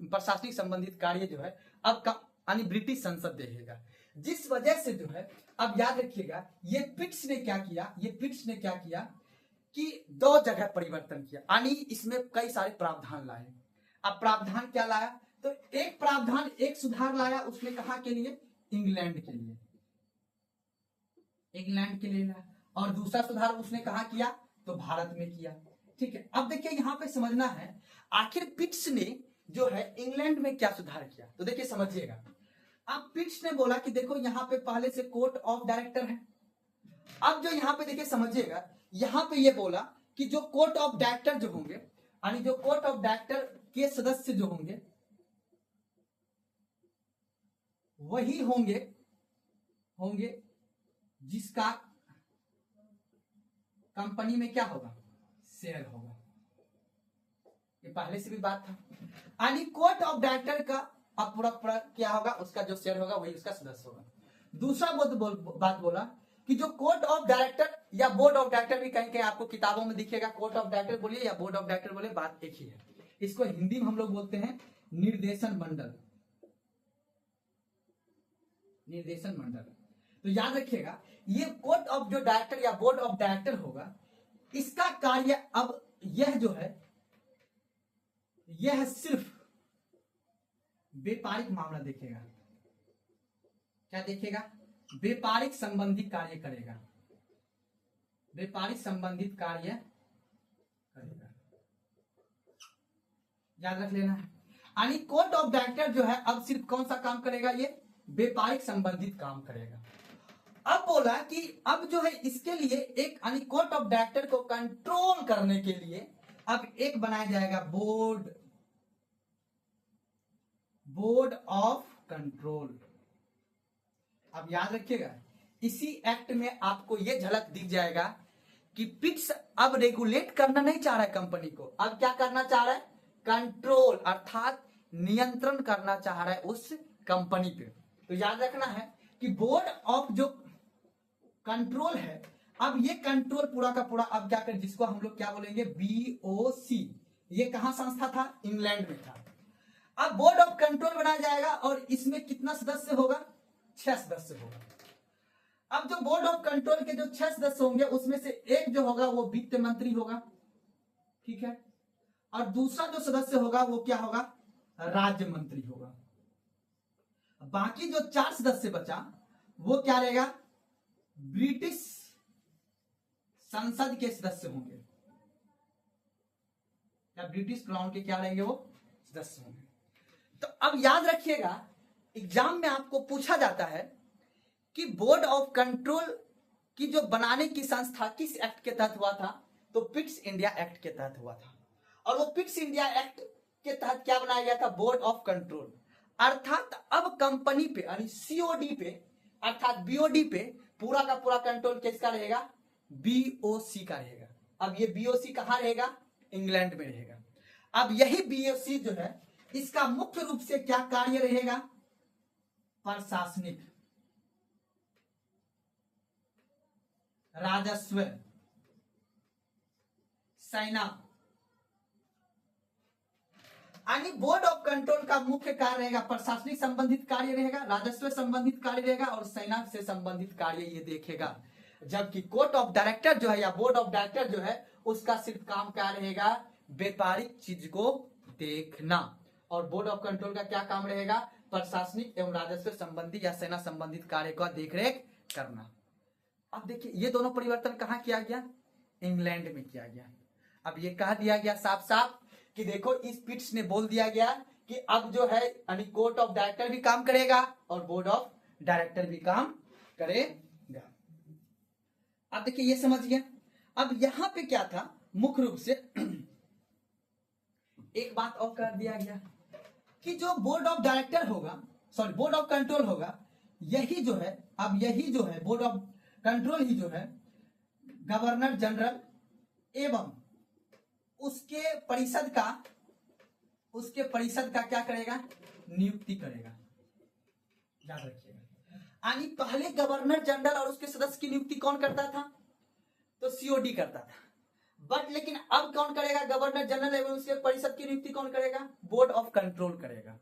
प्रशासनिक संबंधित कार्य जो है अब यानी ब्रिटिश संसद देखेगा। जिस वजह से जो है अब याद रखिएगा ये पिट्स ने क्या किया, कि दो जगह परिवर्तन किया, यानी इसमें कई सारे प्रावधान लाए। अब प्रावधान क्या लाया, तो एक प्रावधान, एक सुधार लाया उसने कहा के लिए, इंग्लैंड के लिए, इंग्लैंड के लिए लाया, और दूसरा सुधार उसने कहा किया, तो भारत में किया। ठीक है, अब देखिए यहां पे समझना है आखिर पिट्स ने जो है इंग्लैंड में क्या सुधार किया, तो देखिए समझिएगा। अब पिट्स ने बोला कि देखो यहाँ पे पहले से कोर्ट ऑफ डायरेक्टर है। अब जो यहाँ पे देखिए समझिएगा, यहाँ पे ये बोला कि जो कोर्ट ऑफ डायरेक्टर जो होंगे, यानी जो कोर्ट ऑफ डायरेक्टर के सदस्य जो होंगे वही होंगे जिसका कंपनी में क्या होगा, शेयर होगा। ये पहले से भी बात था, यानी कोर्ट ऑफ डायरेक्टर का अब पूरा क्या होगा, उसका जो शेयर होगा वही उसका सदस्य होगा। दूसरा बात बोला कि जो कोर्ट ऑफ डायरेक्टर या बोर्ड ऑफ डायरेक्टर, भी कहीं कहीं आपको किताबों में दिखेगा, कोर्ट ऑफ डायरेक्टर बोलिए या बोर्ड ऑफ डायरेक्टर बोलिए, बात एक ही है। इसको हिंदी में हम लोग बोलते हैं निर्देशन मंडल, निर्देशन मंडल। तो याद रखिएगा, ये कोर्ट ऑफ जो डायरेक्टर या बोर्ड ऑफ डायरेक्टर होगा, इसका कार्य अब यह जो है, यह सिर्फ व्यापारिक मामला देखेगा। क्या देखेगा, व्यापारिक संबंधित कार्य करेगा, व्यापारिक संबंधित कार्य करेगा, याद रख लेना है। यानी कोर्ट ऑफ डायरेक्टर जो है अब सिर्फ कौन सा काम करेगा, ये व्यापारिक संबंधित काम करेगा। अब बोला कि अब जो है इसके लिए एक, यानी कोर्ट ऑफ डायरेक्टर को कंट्रोल करने के लिए अब एक बनाया जाएगा बोर्ड ऑफ कंट्रोल। अब याद रखिएगा, इसी एक्ट में आपको यह झलक दिख जाएगा कि पिट्स अब रेगुलेट करना नहीं चाह रहा है कंपनी को, अब क्या करना चाह रहा है, कंट्रोल अर्थात नियंत्रण करना चाह रहा है उस कंपनी पे। तो याद रखना है कि बोर्ड ऑफ जो कंट्रोल है, अब ये कंट्रोल पूरा का पूरा अब क्या कर, जिसको हम लोग क्या बोलेंगे, BOC, ये कहां संस्था था, इंग्लैंड में था। अब बोर्ड ऑफ कंट्रोल बनाया जाएगा और इसमें कितना सदस्य होगा, 6 सदस्य होगा। अब जो बोर्ड ऑफ कंट्रोल के जो 6 सदस्य होंगे उसमें से एक जो होगा वो वित्त मंत्री होगा, ठीक है, और दूसरा जो सदस्य होगा वो क्या होगा, राज्य मंत्री होगा। बाकी जो 4 सदस्य बचा वो क्या रहेगा, ब्रिटिश संसद के सदस्य होंगे, या ब्रिटिश क्राउन के क्या रहेंगे, वो सदस्य होंगे। तो अब याद रखिएगा, एग्जाम में आपको पूछा जाता है कि बोर्ड ऑफ कंट्रोल की जो बनाने की संस्था किस एक्ट के तहत हुआ था, तो पिट्स इंडिया एक्ट के तहत हुआ था। और वो पिट्स इंडिया एक्ट के तहत क्या बनाया गया था, बोर्ड ऑफ कंट्रोल। अर्थात अब कंपनी पे, यानी COD पे अर्थात BOD पे पूरा का पूरा कंट्रोल किसका रहेगा, BOC का रहेगा। अब ये BOC कहां रहेगा, इंग्लैंड में रहेगा। अब यही BOC जो है, इसका मुख्य रूप से क्या कार्य रहेगा, प्रशासनिक, राजस्व, सेना, यानी बोर्ड ऑफ कंट्रोल का मुख्य कार्य रहेगा प्रशासनिक संबंधित कार्य रहेगा, राजस्व संबंधित कार्य रहेगा और सेना से संबंधित कार्य ये देखेगा। जबकि कोर्ट ऑफ डायरेक्टर जो है या बोर्ड ऑफ डायरेक्टर जो है, उसका सिर्फ काम क्या रहेगा, व्यापारिक चीज को देखना। और बोर्ड ऑफ कंट्रोल का क्या काम रहेगा, प्रशासनिक एवं राजस्व संबंधी या सेना संबंधित कार्य का देखरेख करना। अब देखिए ये दोनों परिवर्तन कहां किया गया, इंग्लैंड में किया गया। अब ये कह दिया गया साफ साफ कि देखो इस पिट्स ने बोल दिया गया कि अब जो है यानी कोर्ट ऑफ डायरेक्टर भी काम करेगा और बोर्ड ऑफ डायरेक्टर भी काम करेगा। अब देखिए ये समझ गया। अब यहां पे क्या था, मुख्य रूप से एक बात और कर दिया गया कि जो बोर्ड ऑफ डायरेक्टर होगा, सॉरी बोर्ड ऑफ कंट्रोल होगा, यही जो है, अब यही जो है बोर्ड ऑफ कंट्रोल ही जो है गवर्नर जनरल एवं उसके परिषद का क्या करेगा, नियुक्ति करेगा। याद रखिएगा, यानी पहले गवर्नर जनरल और उसके सदस्य की नियुक्ति कौन करता था, तो COD करता था। बट लेकिन अब कौन करेगा, गवर्नर जनरल एवं उसके परिषद की नियुक्ति कौन करेगा, बोर्ड ऑफ कंट्रोल करेगा।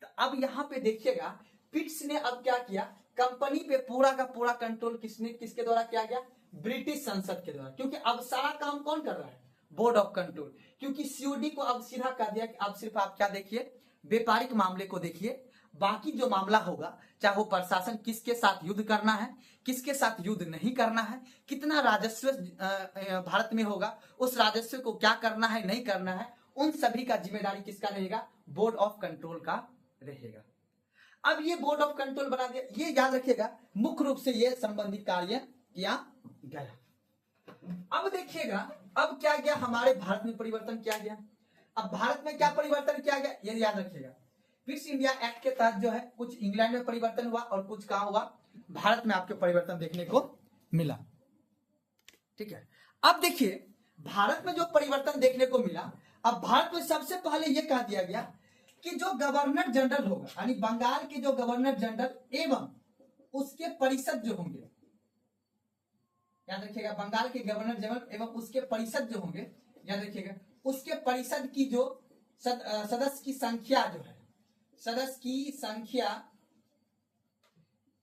तो अब यहां पे देखिएगा पिट्स ने अब क्या किया, कंपनी पे पूरा का पूरा कंट्रोल किसके द्वारा किया गया, ब्रिटिश संसद के द्वारा, क्योंकि अब सारा काम कौन कर रहा है, बोर्ड ऑफ कंट्रोल। क्योंकि सीओडी को अब सीधा कर दिया कि अब सिर्फ आप क्या देखिए, व्यापारिक मामले को देखिए, बाकी जो मामला होगा चाहे वो प्रशासन किसके साथ युद्ध करना है, किसके साथ युद्ध नहीं करना है, कितना राजस्व भारत में होगा, उस राजस्व को क्या करना है नहीं करना है, उन सभी का जिम्मेदारी किसका रहेगा, बोर्ड ऑफ कंट्रोल का रहेगा। अब ये बोर्ड ऑफ कंट्रोल बना दिया, ये याद रखिएगा मुख्य रूप से ये संबंधित कार्य किया गया। अब देखिएगा अब क्या गया, हमारे भारत में परिवर्तन किया गया। अब भारत में क्या परिवर्तन किया गया ये याद रखिएगा, फिर इंडिया एक्ट के तहत जो है कुछ इंग्लैंड में परिवर्तन हुआ और कुछ कहां हुआ, भारत में आपके परिवर्तन देखने को मिला। ठीक है, अब देखिए भारत में जो परिवर्तन देखने को मिला, अब भारत में सबसे पहले यह कह दिया गया कि जो गवर्नर जनरल होगा, यानी बंगाल के जो गवर्नर जनरल एवं उसके परिषद जो होंगे, याद रखिएगा बंगाल के गवर्नर जनरल एवं उसके परिषद जो होंगे, याद रखिएगा उसके परिषद की जो सदस्य की संख्या जो है, सदस्य की संख्या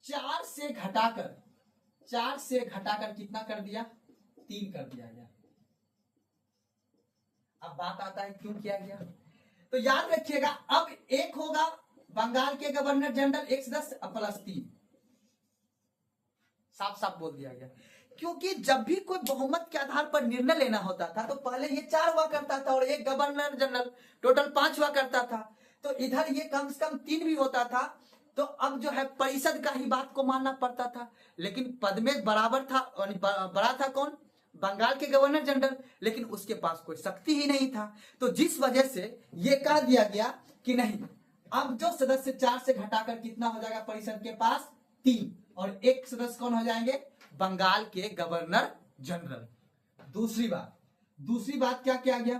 4 से घटाकर कितना कर दिया, 3 कर दिया गया। अब बात आता है क्यों किया गया, तो याद रखिएगा अब एक होगा बंगाल के गवर्नर जनरल एक सदस्य प्लस 3, साफ साफ बोल दिया गया। क्योंकि जब भी कोई बहुमत के आधार पर निर्णय लेना होता था तो पहले ये 4 हुआ करता था और एक गवर्नर जनरल, टोटल 5 हुआ करता था, तो इधर ये कम से कम 3 भी होता था, तो अब जो है परिषद का ही बात को मानना पड़ता था। लेकिन पद में बराबर था, बड़ा था कौन, बंगाल के गवर्नर जनरल, लेकिन उसके पास कोई शक्ति ही नहीं था। तो जिस वजह से ये कह दिया गया कि नहीं, अब जो सदस्य 4 से घटाकर कितना हो जाएगा परिषद के पास 3, और एक सदस्य कौन हो जाएंगे, बंगाल के गवर्नर जनरल। दूसरी बात क्या किया गया,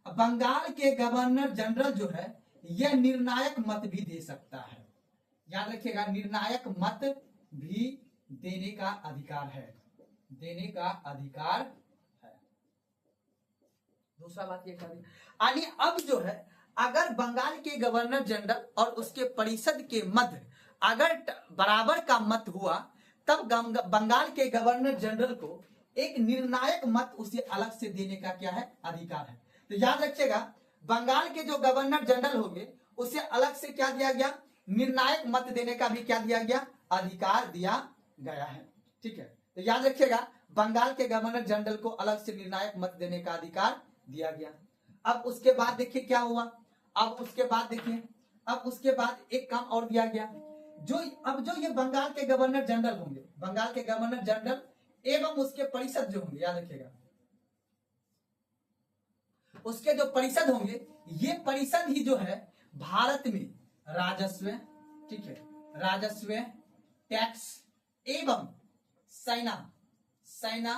बंगाल के गवर्नर जनरल जो है यह निर्णायक मत भी दे सकता है, याद रखिएगा निर्णायक मत भी देने का अधिकार है, देने का अधिकार है। दूसरा बात ये कह दी, यानी अब जो है अगर बंगाल के गवर्नर जनरल और उसके परिषद के मध्य अगर बराबर का मत हुआ, तब बंगाल के गवर्नर जनरल को एक निर्णायक मत उसे अलग से देने का क्या है, अधिकार है। तो याद रखिएगा बंगाल के जो गवर्नर जनरल होंगे उसे अलग से क्या दिया गया, निर्णायक मत देने का भी क्या दिया गया, अधिकार दिया गया है। ठीक है, तो याद रखिएगा बंगाल के गवर्नर जनरल को अलग से निर्णायक मत देने का अधिकार दिया गया। अब उसके बाद देखिए क्या हुआ, अब उसके बाद एक काम और दिया गया, जो ये बंगाल के गवर्नर जनरल होंगे, बंगाल के गवर्नर जनरल एवं उसके परिषद जो होंगे, याद रखिएगा उसके जो परिषद होंगे, ये परिषद ही जो है भारत में राजस्व, ठीक है, राजस्व, टैक्स एवं सेना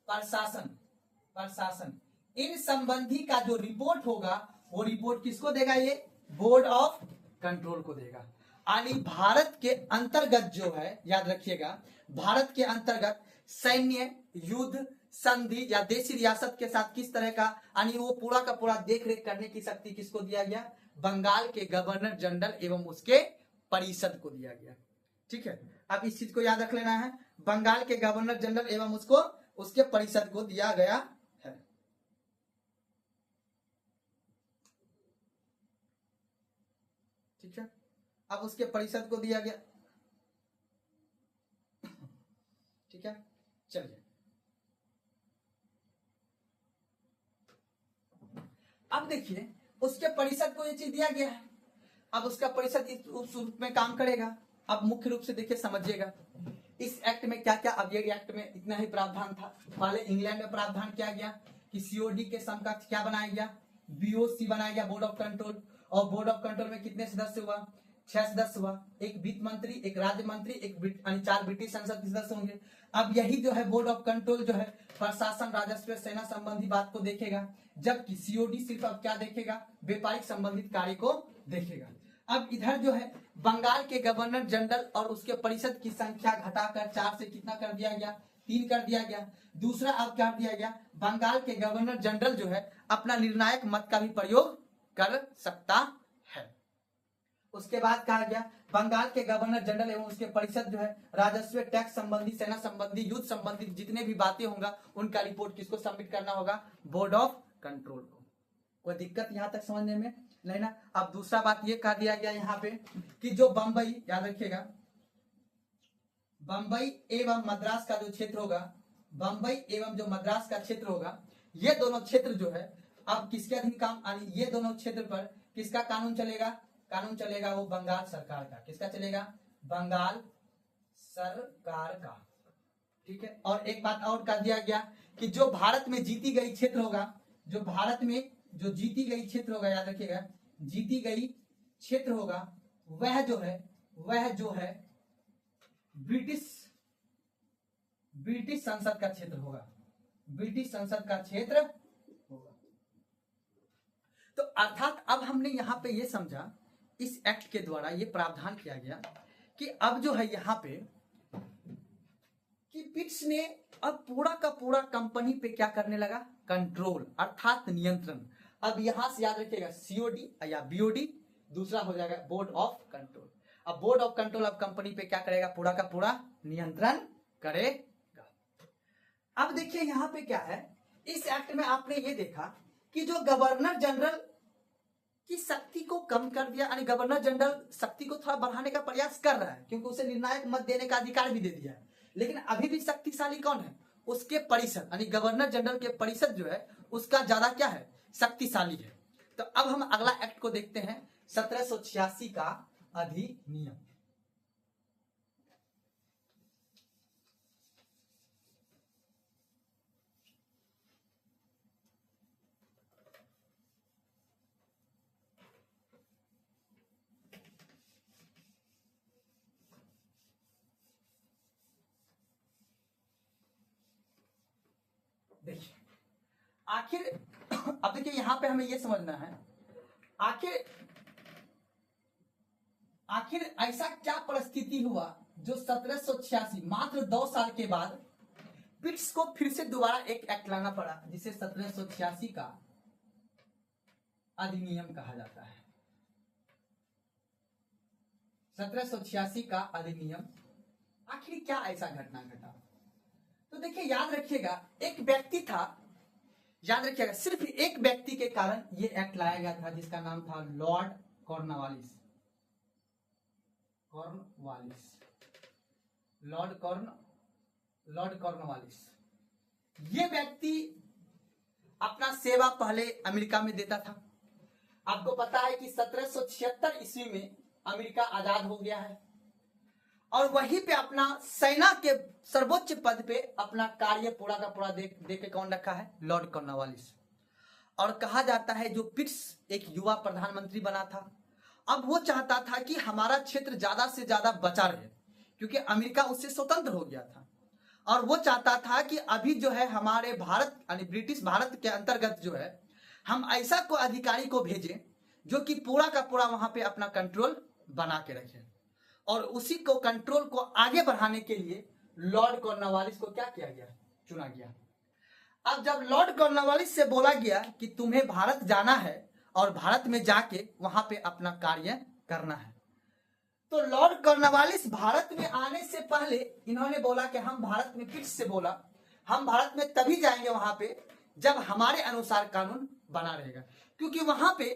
प्रशासन इन संबंधी का जो रिपोर्ट होगा वो रिपोर्ट किसको देगा, ये बोर्ड ऑफ कंट्रोल को देगा। यानी भारत के अंतर्गत जो है, याद रखिएगा भारत के अंतर्गत सैन्य, युद्ध, संधि या देशी रियासत के साथ किस तरह का, यानी वो पूरा का पूरा देख रेख करने की शक्ति किसको दिया गया, बंगाल के गवर्नर जनरल एवं उसके परिषद को दिया गया। ठीक है, अब इस चीज को याद रख लेना है, बंगाल के गवर्नर जनरल एवं उसके परिषद को दिया गया है। ठीक है, अब उसके परिषद को दिया गया। ठीक है, चलिए अब देखिए उसके परिषद को ये चीज दिया गया है, अब उसका परिषद उस रूप में काम करेगा। अब मुख्य रूप से देखिए समझिएगा इस एक्ट में क्या क्या, अब ये एक्ट में इतना ही प्रावधान था। पहले इंग्लैंड में प्रावधान किया गया कि सीओडी के समकक्ष क्या बनाया गया, बीओसी बनाया गया, बोर्ड ऑफ कंट्रोल। और बोर्ड ऑफ कंट्रोल में कितने सदस्य हुआ, 6 सदस्य हुआ, एक वित्त मंत्री, एक राज्य मंत्री, एक 4 ब्रिटिश संसद के सदस्य होंगे। अब यही जो है बोर्ड ऑफ कंट्रोल जो है प्रशासन, राजस्व, सेना संबंधी बात को देखेगा, जबकि सीओडी सिर्फ अब क्या देखेगा, व्यापारिक संबंधित कार्य को देखेगा। अब इधर जो है बंगाल के गवर्नर जनरल और उसके परिषद की संख्या घटाकर 4 से कितना कर दिया गया, 3 कर दिया गया। दूसरा अब क्या दिया गया, बंगाल के गवर्नर जनरल जो है अपना निर्णायक मत का भी प्रयोग कर सकता है। उसके बाद कहा गया बंगाल के गवर्नर जनरल एवं उसके परिषद जो है राजस्व, टैक्स संबंधी, सेना संबंधी, युद्ध संबंधी जितने भी बातें होंगे उनका रिपोर्ट किसको सबमिट करना होगा? बोर्ड ऑफ कंट्रोल को। कोई दिक्कत यहां तक समझने में नहीं ना? अब दूसरा बात ये कह दिया गया यहाँ पे कि जो बंबई, याद रखिएगा, बंबई एवं मद्रास का जो क्षेत्र होगा, बंबई एवं जो मद्रास का क्षेत्र होगा, ये दोनों क्षेत्र जो है अब किसके अधीन काम, ये दोनों क्षेत्र पर किसका कानून चलेगा? कानून चलेगा वो बंगाल सरकार का। किसका चलेगा? बंगाल सरकार का। ठीक है। और एक बात और कर दिया गया कि जो भारत में जीती गई क्षेत्र होगा, जो भारत में जो जीती गई क्षेत्र होगा, याद रखिएगा, जीती गई क्षेत्र होगा, वह जो है ब्रिटिश संसद का क्षेत्र होगा। ब्रिटिश संसद का क्षेत्र होगा। तो अर्थात अब हमने यहां पे ये समझा, इस एक्ट के द्वारा ये प्रावधान किया गया कि अब जो है यहां पे कि पिट्स ने अब पूरा का पूरा कंपनी पे क्या करने लगा? कंट्रोल, अर्थात नियंत्रण। अब यहां से याद रखिएगा सीओडी या बीओडी, दूसरा हो जाएगा बोर्ड ऑफ कंट्रोल। अब बोर्ड ऑफ कंट्रोल अब कंपनी पे क्या करेगा? पूरा का पूरा नियंत्रण करेगा। अब देखिए यहां पे क्या है, इस एक्ट में आपने ये देखा कि जो गवर्नर जनरल की शक्ति को कम कर दिया, यानी गवर्नर जनरल शक्ति को थोड़ा बढ़ाने का प्रयास कर रहा है, क्योंकि उसे निर्णायक मत देने का अधिकार भी दे दिया है, लेकिन अभी भी शक्तिशाली कौन है? उसके परिषद, यानी गवर्नर जनरल के परिषद जो है उसका ज्यादा क्या है? शक्तिशाली है। तो अब हम अगला एक्ट को देखते हैं, 1786 का अधिनियम। देखिए आखिर अब देखिए यहां पे हमें यह समझना है, आखिर ऐसा क्या परिस्थिति हुआ जो 1786 मात्र 2 साल के बाद पिट्स को फिर से दोबारा एक एक्ट लाना पड़ा, जिसे 1786 का अधिनियम कहा जाता है। 1786 का अधिनियम, आखिर क्या ऐसा घटना घटा? तो देखिए याद रखिएगा, एक व्यक्ति था, याद रखिएगा, सिर्फ एक व्यक्ति के कारण ये एक्ट लाया गया था, जिसका नाम था लॉर्ड कॉर्नवालिस। Lord Cornwallis. ये व्यक्ति अपना सेवा पहले अमेरिका में देता था। आपको पता है कि 1776 ईस्वी में अमेरिका आजाद हो गया है, और वहीं पे अपना सेना के सर्वोच्च पद पे अपना कार्य पूरा का पूरा देख के कौन रखा है? Lord Cornwallis. और कहा जाता है जो पिट्स एक युवा प्रधानमंत्री बना था, अब वो चाहता था कि हमारा क्षेत्र ज्यादा से ज्यादा बचा रहे, क्योंकि अमेरिका उससे स्वतंत्र हो गया था, और वो चाहता था कि अभी जो है हमारे भारत यानी ब्रिटिश भारत के अंतर्गत जो है हम ऐसा कोई अधिकारी को भेजें जो कि पूरा का पूरा वहां पे अपना कंट्रोल बना के रखे। और उसी को कंट्रोल को आगे बढ़ाने के लिए लॉर्ड कॉर्नवालिस को क्या किया गया? चुना गया। अब जब लॉर्ड कॉर्नवालिस से बोला गया कि तुम्हें भारत जाना है और भारत में जाके वहां पे अपना कार्य करना है, तो लॉर्ड कॉर्नवालिस भारत में आने से पहले इन्होंने बोला कि हम भारत में, पिट्स से बोला, हम भारत में तभी जाएंगे वहां पे जब हमारे अनुसार कानून बना रहेगा, क्योंकि वहां पे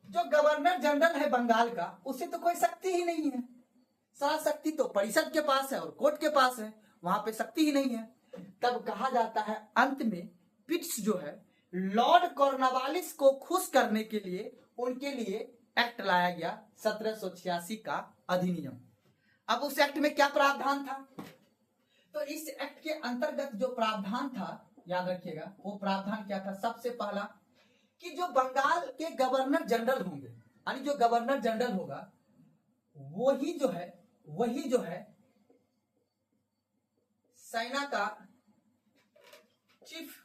जो गवर्नर जनरल है बंगाल का, उसे तो कोई शक्ति ही नहीं है। सारा शक्ति तो परिषद के पास है और कोर्ट के पास है, वहां पे शक्ति ही नहीं है। तब कहा जाता है अंत में पिट्स जो है लॉर्ड कॉर्नवालिस को खुश करने के लिए उनके लिए एक्ट लाया गया, 1786 का अधिनियम। अब उस एक्ट में क्या प्रावधान था? तो इस एक्ट के अंतर्गत जो प्रावधान था, याद रखिएगा, वो प्रावधान क्या था? सबसे पहला कि जो बंगाल के गवर्नर जनरल होंगे, यानी जो गवर्नर जनरल होगा वही जो है सेना का चीफ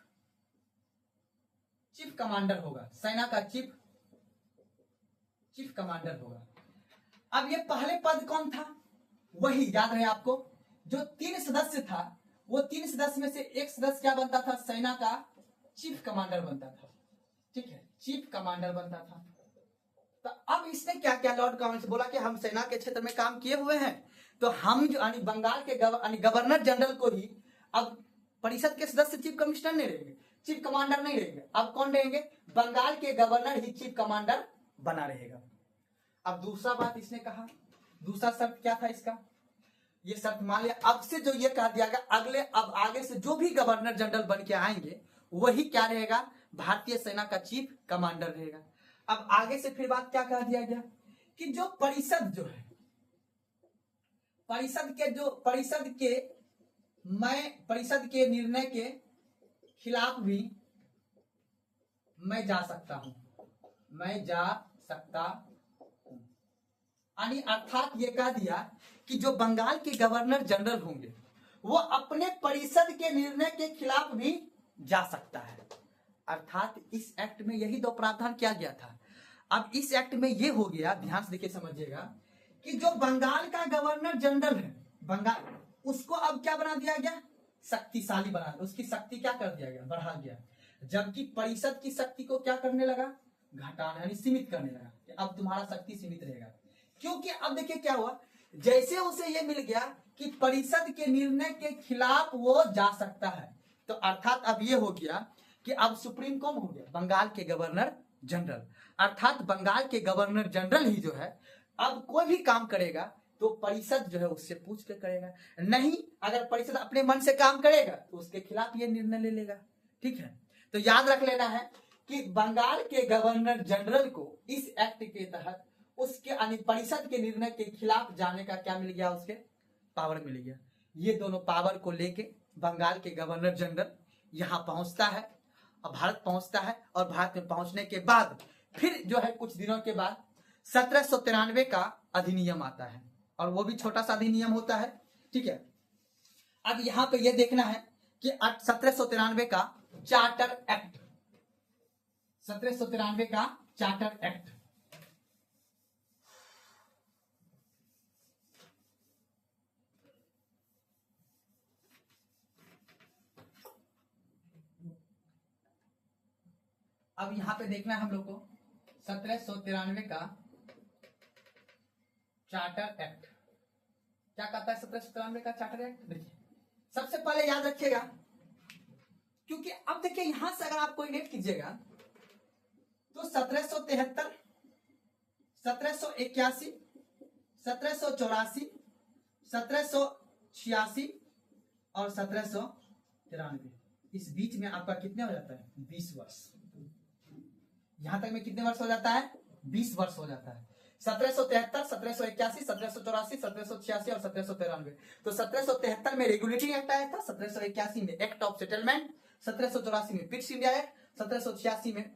कमांडर होगा, सेना का चीफ कमांडर होगा। अब ये पहले पद कौन था? वही, याद रहे आपको, जो 3 सदस्य था, वो 3 सदस्य में से एक सदस्य क्या बनता था? सेना का चीफ कमांडर बनता था। ठीक है, चीफ कमांडर बनता था। तो अब इसने क्या क्या लॉर्ड कॉर्नवालिस बोला कि हम सेना के क्षेत्र में काम किए हुए हैं, तो हम जो यानी बंगाल के गवर्नर जनरल को ही अब परिषद के सदस्य चीफ कमिश्नर नहीं रहेंगे, चीफ कमांडर नहीं रहेंगे, अब कौन रहेंगे, बंगाल के गवर्नर ही चीफ कमांडर बना रहेगा। अब दूसरा बात इसने कहा, दूसरा शर्त क्या था इसका, ये शर्त मान लिया अब से जो ये कह दिया गया अब आगे से जो भी गवर्नर जनरल बन के आएंगे वही क्या रहेगा, भारतीय सेना का चीफ कमांडर रहेगा। अब आगे से फिर बात क्या कह दिया गया कि जो परिषद जो है, परिषद के निर्णय के खिलाफ भी मैं जा सकता हूं, यानी अर्थात ये कह दिया कि जो बंगाल के गवर्नर जनरल होंगे वो अपने परिषद के निर्णय के खिलाफ भी जा सकता है। अर्थात इस एक्ट में यही दो प्रावधान किया गया था। अब इस एक्ट में ये हो गया, ध्यान से देखिए समझिएगा, कि जो बंगाल का गवर्नर जनरल है बंगाल, उसको अब क्या बना दिया गया, शक्तिशाली बना दिया, उसकी शक्ति क्या कर दिया गया, बढ़ा दिया, जबकि परिषद की शक्ति को क्या करने लगा, घटाने यानी सीमित करने लगा कि अब तुम्हारा शक्ति सीमित रहेगा। क्योंकि अब देखिए क्या हुआ, जैसे उसे ये मिल गया कि परिषद के निर्णय के खिलाफ वो जा सकता है, तो अर्थात अब ये हो गया कि अब सुप्रीम कौन हो गया, बंगाल के गवर्नर जनरल। अर्थात बंगाल के गवर्नर जनरल ही जो है अब कोई भी काम करेगा तो परिषद जो है उससे पूछ के करेगा, नहीं अगर परिषद अपने मन से काम करेगा तो उसके खिलाफ ये निर्णय ले लेगा। ठीक है, तो याद रख लेना है कि बंगाल के गवर्नर जनरल को इस एक्ट के तहत उसके परिषद के निर्णय के खिलाफ जाने का क्या मिल गया, उसके पावर मिल गया। ये दोनों पावर को लेके बंगाल के गवर्नर जनरल यहाँ पहुंचता है और भारत पहुंचता है, और भारत में पहुंचने के बाद फिर जो है कुछ दिनों के बाद 1793 का अधिनियम आता है, और वो भी छोटा सा अधिनियम होता है। ठीक है, अब यहाँ पे ये देखना है कि 1793 का चार्टर एक्ट, 1793 का चार्टर एक्ट, अब यहां पे देखना है हम लोग को 1793 का चार्टर एक्ट क्या कहता है। 1793 का चार्टर एक्ट देखिए, सबसे पहले याद रखिएगा, क्योंकि अब देखिए यहां से अगर आप कोई नोट कीजिएगा तो 1773, 1781, 1784, 1786 और 1793, इस बीच में आपका कितने हो जाता है, 20 वर्ष। यहां तक में कितने वर्ष हो जाता है, 20 वर्ष हो जाता है। 1773, 1781, 1784, 1786 और 1793। तो 1773 में रेगुलेटिंग एक्ट आया था, 1781 में एक्ट ऑफ सेटलमेंट, 1784 में पिट्स इंडिया एक्ट, 1786 में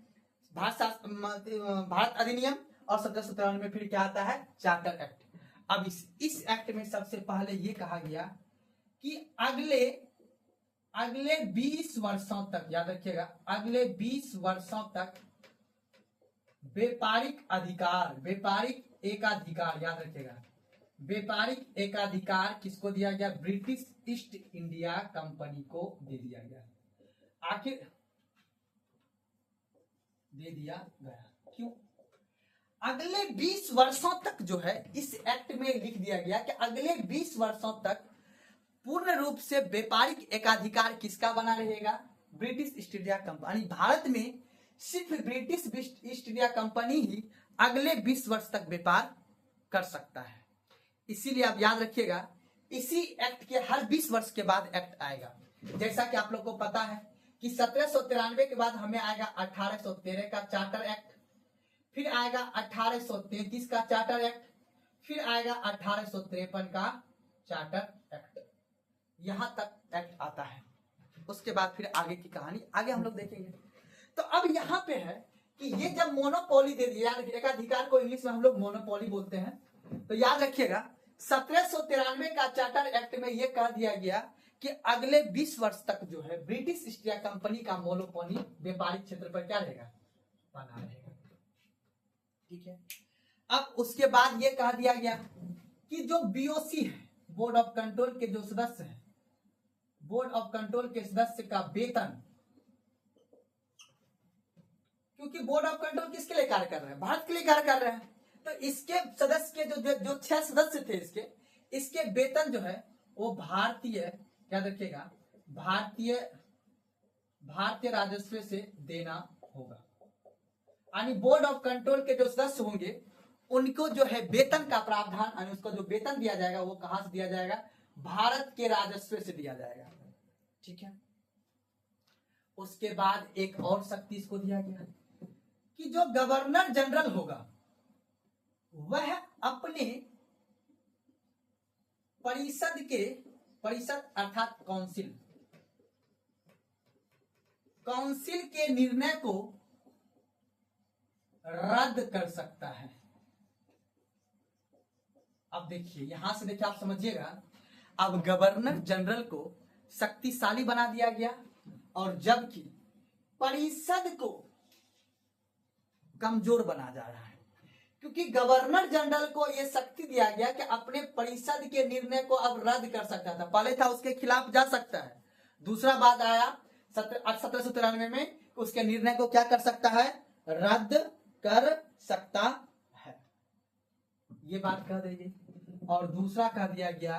भारत अधिनियम, और 1793 में फिर क्या आता है, चार्टर एक्ट। अब इस एक्ट में सबसे पहले ये कहा गया कि अगले 20 वर्षों तक, याद रखिएगा, अगले 20 वर्षों तक व्यापारिक एकाधिकार, याद रखिएगा, व्यापारिक एकाधिकार किसको दिया गया, ब्रिटिश ईस्ट इंडिया कंपनी को दे दिया गया। आखिर दे दिया गया क्यों, अगले 20 वर्षों तक जो है इस एक्ट में लिख दिया गया कि अगले 20 वर्षों तक पूर्ण रूप से व्यापारिक एकाधिकार किसका बना रहेगा, British east India company. Bharat में सिर्फ ब्रिटिश ईस्ट इंडिया कंपनी ही अगले 20 वर्ष तक व्यापार कर सकता है। इसीलिए आप याद रखिएगा, इसी एक्ट के हर 20 वर्ष के बाद एक्ट आएगा। जैसा कि आप लोग को पता है कि 1793 के बाद हमें आएगा 1813 का चार्टर एक्ट, फिर आएगा 1833 का चार्टर एक्ट, फिर आएगा 1853 का चार्टर एक्ट। यहां तक एक्ट आता है, उसके बाद फिर आगे की कहानी आगे हम लोग देखेंगे। तो अब यहां पे है कि ये जब मोनोपोली दे दिया, एकाधिकार को इंग्लिश में हम लोग मोनोपोली बोलते हैं, तो याद रखिएगा 1793 का चार्टर एक्ट में यह कह दिया गया कि अगले 20 वर्ष तक जो है ब्रिटिश ईस्ट इंडिया कंपनी का मोनोपोली व्यापारिक क्षेत्र पर क्या रहेगा, बना रहेगा। ठीक है, अब उसके बाद यह कह दिया गया कि जो बीओसी है, बोर्ड ऑफ कंट्रोल के जो सदस्य हैं, बोर्ड ऑफ कंट्रोल के सदस्य का वेतन, क्योंकि बोर्ड ऑफ कंट्रोल किसके लिए कार्य कर रहे हैं, भारत के लिए कार्य कर रहे हैं। तो इसके सदस्य के जो 6 सदस्य थे इसके वेतन जो है वो भारतीय, याद रखिएगा, भारतीय राजस्व से देना होगा। यानी बोर्ड ऑफ कंट्रोल के जो सदस्य होंगे उनको जो है वेतन का प्रावधान, यानी उसको जो वेतन दिया जाएगा वो कहां से दिया जाएगा, भारत के राजस्व से दिया जाएगा। ठीक है। उसके बाद एक और शक्ति इसको दिया गया कि जो गवर्नर जनरल होगा वह अपने परिषद अर्थात काउंसिल के निर्णय को रद्द कर सकता है। अब देखिए, यहां से देखिए, आप समझिएगा, अब गवर्नर जनरल को शक्तिशाली बना दिया गया और जबकि परिषद को कमजोर बना जा रहा है, क्योंकि गवर्नर जनरल को यह शक्ति दिया गया कि अपने परिषद के निर्णय को अब रद्द कर सकता था। पहले था उसके खिलाफ जा सकता है, दूसरा बात आया 1793 में उसके निर्णय को क्या कर सकता है, रद्द कर सकता है। ये बात कह देंगे। और दूसरा कह दिया गया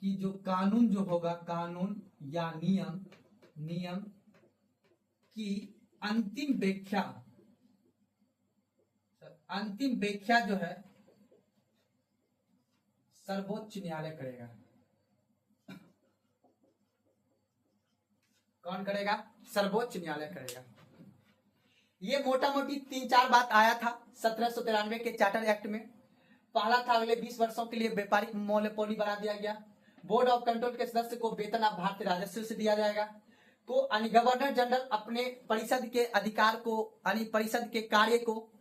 कि जो कानून जो होगा, कानून या नियम की अंतिम व्याख्या जो है सर्वोच्च न्यायालय करेगा। कौन करेगा, सर्वोच्च न्यायालय करेगा। ये मोटा मोटी 3-4 बात आया था 1793 के चार्टर एक्ट में। पहला था अगले 20 वर्षों के लिए व्यापारिक मोनोपोली बना दिया गया। बोर्ड ऑफ कंट्रोल के सदस्य को वेतन अब भारतीय राजस्व से दिया जाएगा। तो गवर्नर जनरल अपने परिषद के अधिकार को, परिषद के कार्य को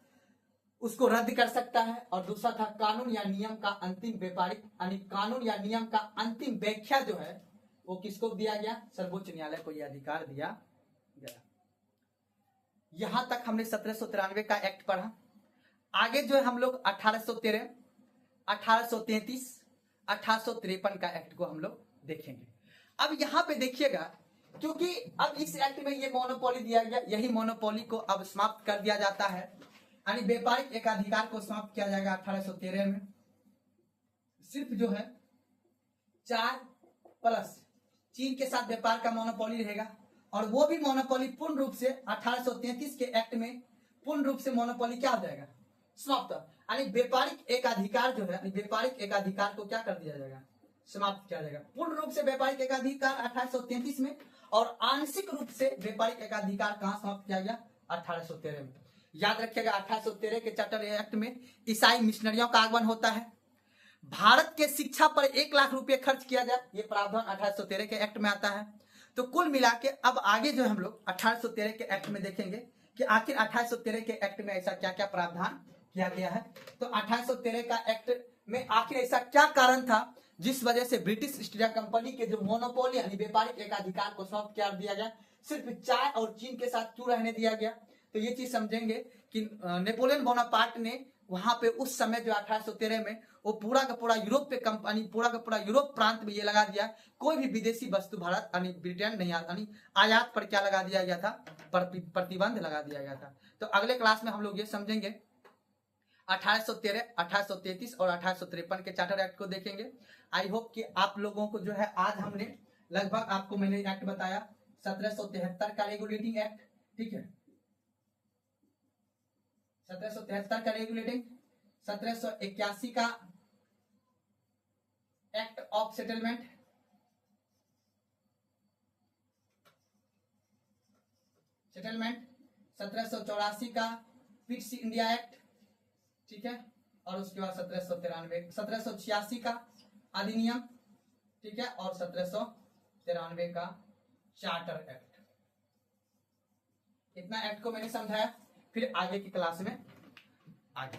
उसको रद्द कर सकता है। और दूसरा था कानून या नियम का अंतिम कानून या नियम का अंतिम व्याख्या जो है वो किसको दिया गया, सर्वोच्च न्यायालय को यह अधिकार दिया गया। यहां तक हमने 1793 का एक्ट पढ़ा। आगे जो है हम लोग 1813, 1833, 1853 का एक्ट को हम लोग देखेंगे। अब यहां पे देखिएगा, क्योंकि अब इस एक्ट में ये मोनोपोली दिया गया, यही मोनोपोली को अब समाप्त कर दिया जाता है, यानी व्यापारिक एकाधिकार को समाप्त किया जाएगा 1813 में। सिर्फ जो है 4+ चीन के साथ व्यापार का मोनोपोली रहेगा, और वो भी मोनोपोली पूर्ण रूप से 1833 के एक्ट में पूर्ण रूप से मोनोपोली क्या हो जाएगा, समाप्त। यानी व्यापारिक एकाधिकार जो है, व्यापारिक एकाधिकार को क्या कर दिया जाएगा, समाप्त किया जाएगा। पूर्ण रूप से व्यापारिक एकाधिकार 1833 में, और आंशिक रूप से व्यापारिक एकाधिकार कहां समाप्त किया गया, 1813 में। याद रखिएगा, 1813 के चार्टर एक्ट में ईसाई मिशनरियों का आगमन होता है। भारत के शिक्षा पर 1 लाख रुपए खर्च किया जाए, ये प्रावधान 1813 के एक्ट में आता है। तो कुल मिला के अब आगे जो हम लोग 1813 के एक्ट में देखेंगे कि आखिर 1813 के एक्ट में ऐसा क्या क्या प्रावधान किया गया है। तो 1813 का एक्ट में आखिर ऐसा क्या कारण था जिस वजह से ब्रिटिश ईस्ट इंडिया कंपनी के जो मोनोपोली यानी व्यापारिक एकाधिकार को समाप्त कर दिया गया, सिर्फ चाय और चीन के साथ क्यों रहने दिया गया। तो ये चीज समझेंगे कि नेपोलियन बोनापार्ट ने वहां पे उस समय जो 1813 में वो पूरा का पूरा यूरोप पे कंपनी, पूरा का पूरा यूरोप प्रांत में ये लगा दिया, कोई भी विदेशी वस्तु भारत यानी ब्रिटेन नहीं आयात पर क्या लगा दिया गया था, प्रतिबंध लगा दिया गया था। तो अगले क्लास में हम लोग ये समझेंगे 1813, 1833 और 1853 के चार्टर एक्ट को देखेंगे। आई होप कि आप लोगों को जो है आज हमने लगभग आपको मैंने एक्ट बताया 1773 का रेगुलेटिंग एक्ट, ठीक है, 1773 का रेगुलेटिंग, 1781 का एक्ट ऑफ सेटलमेंट, 1784 का पिट्स इंडिया एक्ट, ठीक है, और उसके बाद 1786 का अधिनियम, ठीक है, और 1793 का चार्टर एक्ट। इतना एक्ट को मैंने समझाया, फिर आगे की क्लास में आगे